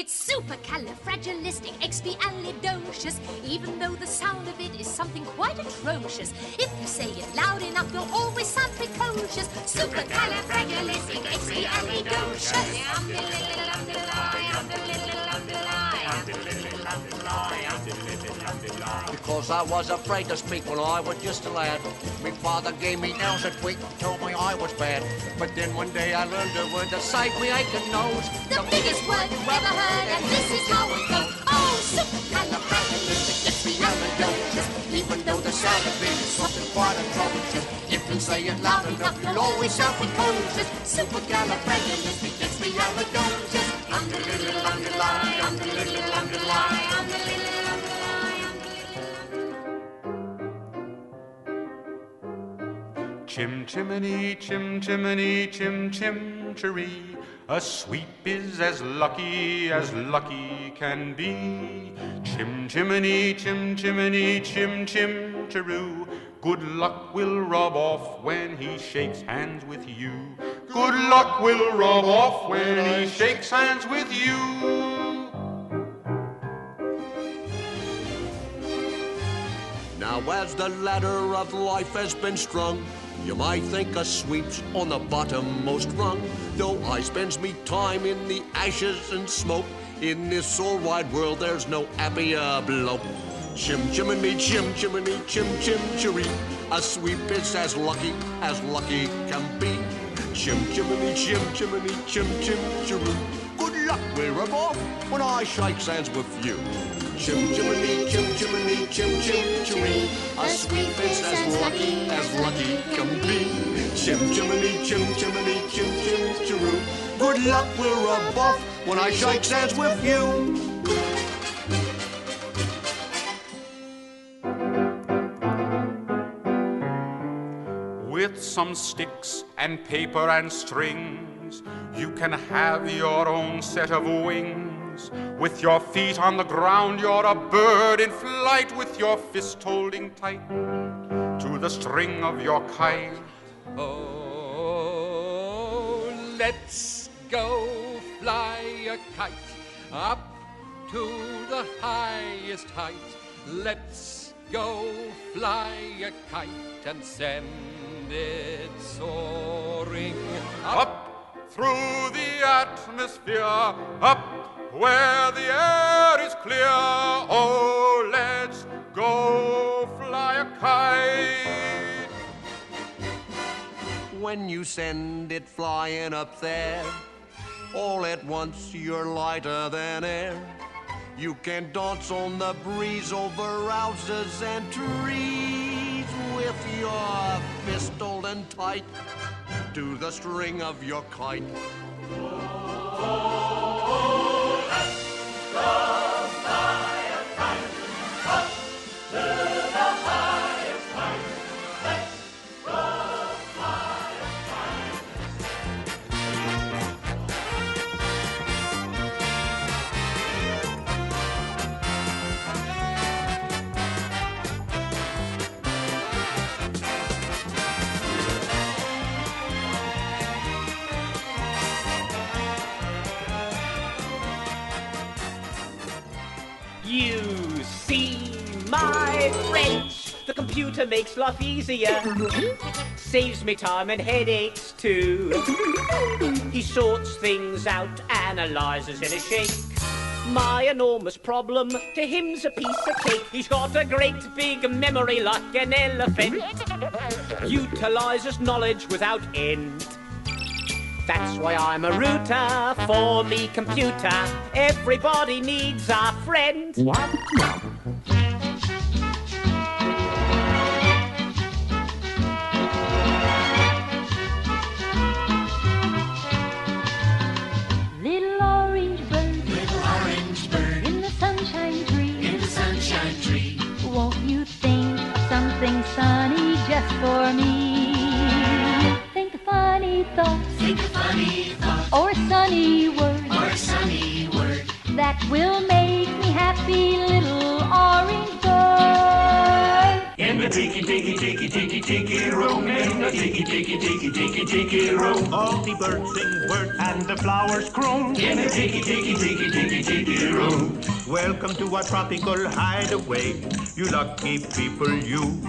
It's supercalifragilisticexpialidocious, even though the sound of it is something quite atrocious. If you say it loud enough, you'll always sound precocious. Supercalifragilisticexpialidocious. 'cause I was afraid to speak when I was just a lad. Me father gave me nails a tweak and told me I was bad. But then one day I learned a word to save me aching nose. The biggest word you've ever heard, and this is how it goes. Oh, supercalifragilisticexpialidocious. Even though the sound of it is something quite atrocious, if you say it loud enough, you'll always sound precocious. Supercalifragilisticexpialidocious. Underline, underline, underline, underline, underline. Chim chimney, chim chimney, chim chim cheree. A sweep is as lucky can be. Chim chimney, chim chimney, chim chim cheroo. Good luck will rub off when he shakes hands with you. Good luck will rub off when he shakes hands with you. Now as the ladder of life has been strung, you might think a sweep's on the bottommost rung. Though I spends me time in the ashes and smoke, in this all wide world there's no happier bloke. Chim chimney, chim chimney, chim chim cheree. A sweep is as lucky can be. Chim chimney, chim chimney, chim chim cheree. Good luck will rub off when I shake hands with you. Chim chimney, chim chimney, chim chim cheree. A sweep is as lucky can be. Chim chimney, chim chimney, chim chim cheree. Good luck will rub off when I shake hands with you. With some sticks and paper and strings, you can have your own set of wings. With your feet on the ground, you're a bird in flight, with your fist holding tight to the string of your kite. Oh, let's go fly a kite up to the highest height. Let's go fly a kite and send it soaring up through the atmosphere, up where the air is clear. Oh, let's go fly a kite. When you send it flying up there, all at once you're lighter than air. You can dance on the breeze over houses and trees, with your fist holding tight to the string of your kite. Oh, let's go fly a kite up to the highest height. Let's go fly a kite. You see, my friends, the computer makes life easier. Saves me time and headaches too. He sorts things out, analyzes in a shake. My enormous problem, to him's a piece of cake. He's got a great big memory like an elephant. Utilizes knowledge without end. That's why I'm a router for me computer. Everybody needs a friend. Little orange bird, in the sunshine tree, won't you think something sunny just for me? Think a funny thought, or a sunny word, that will make me happy, little orange bird. In the tiki, tiki, tiki, tiki, tiki room, in the tiki, tiki, tiki, tiki, tiki room, all the birds sing birds and the flowers croon. In the tiki, tiki, tiki, tiki, tiki room, welcome to our tropical hideaway. You lucky people, you.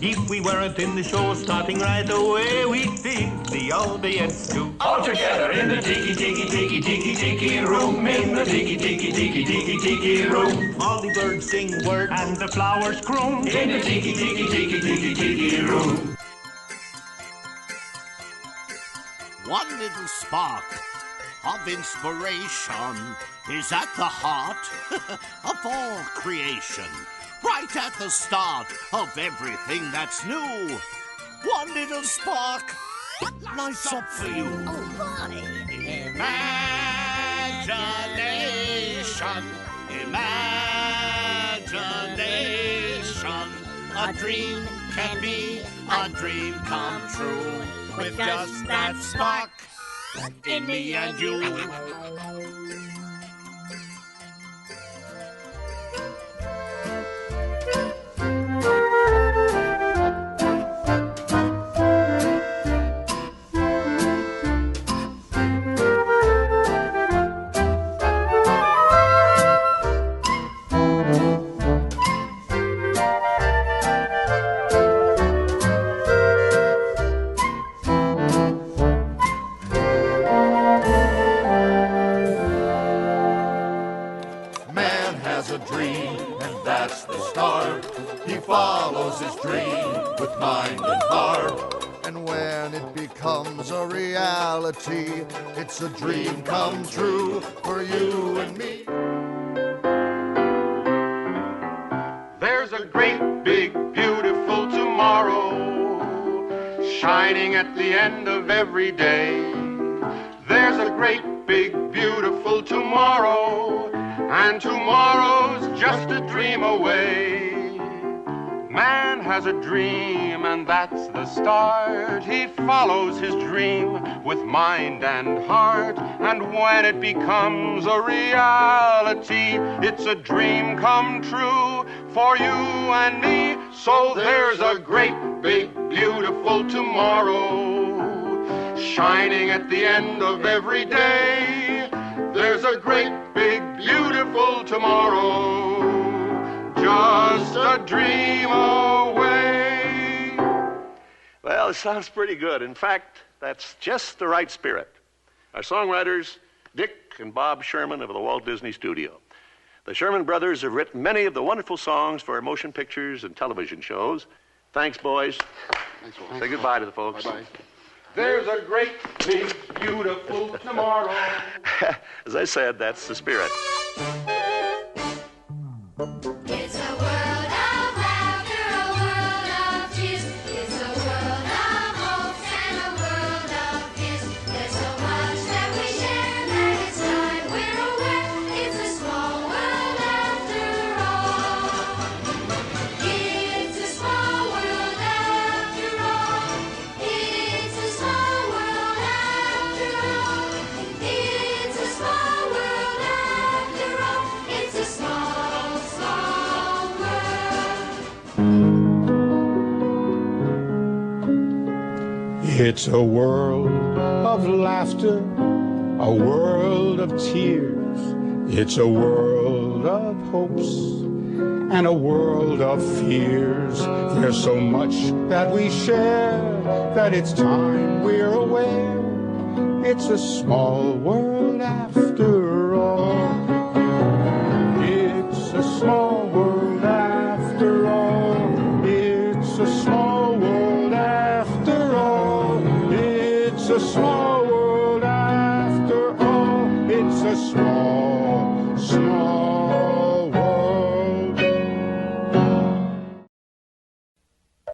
If we weren't in the show starting right away, we'd be the audience too. All together in the tiki, tiki, tiki, tiki, tiki room. In the tiki, tiki, tiki, tiki, tiki room. All the birds sing words and the flowers croon. In the tiki, tiki, tiki, tiki, tiki room. One little spark of inspiration is at the heart of all creation. Right at the start of everything that's new. One little spark lights up for you. Oh, boy. Imagination, imagination. A dream can be a dream come true with just that spark in me and you. Follows his dream with mind and heart. And when it becomes a reality, it's a dream come true for you and me. There's a great, big, beautiful tomorrow shining at the end of every day. There's a great, big, beautiful tomorrow, and tomorrow's just a dream away. Man has a dream, and that's the start. He follows his dream with mind and heart. And when it becomes a reality, it's a dream come true for you and me. So there's a great, big, beautiful tomorrow shining at the end of every day. There's a great, big, beautiful tomorrow, just a dream away. Well, it sounds pretty good. In fact, that's just the right spirit. Our songwriters, Dick and Bob Sherman of the Walt Disney Studio. The Sherman brothers have written many of the wonderful songs for our motion pictures and television shows. Thanks, boys. Thanks, Say goodbye to the folks. Bye-bye. There's a great, big, beautiful tomorrow. As I said, that's the spirit. It's a world of laughter, a world of tears. It's a world of hopes and a world of fears. There's so much that we share that it's time we're aware. It's a small world after all. It's a small world after all. It's a small world after all. It's a small world after all. It's a small, small world. It's a world of laughter, a world of tears. It's a world of hopes and a world of fears. There's so much that we share that it's time we're aware. It's a small world after all. It's a small world after all. It's a small world after all. It's a small world after all. It's a small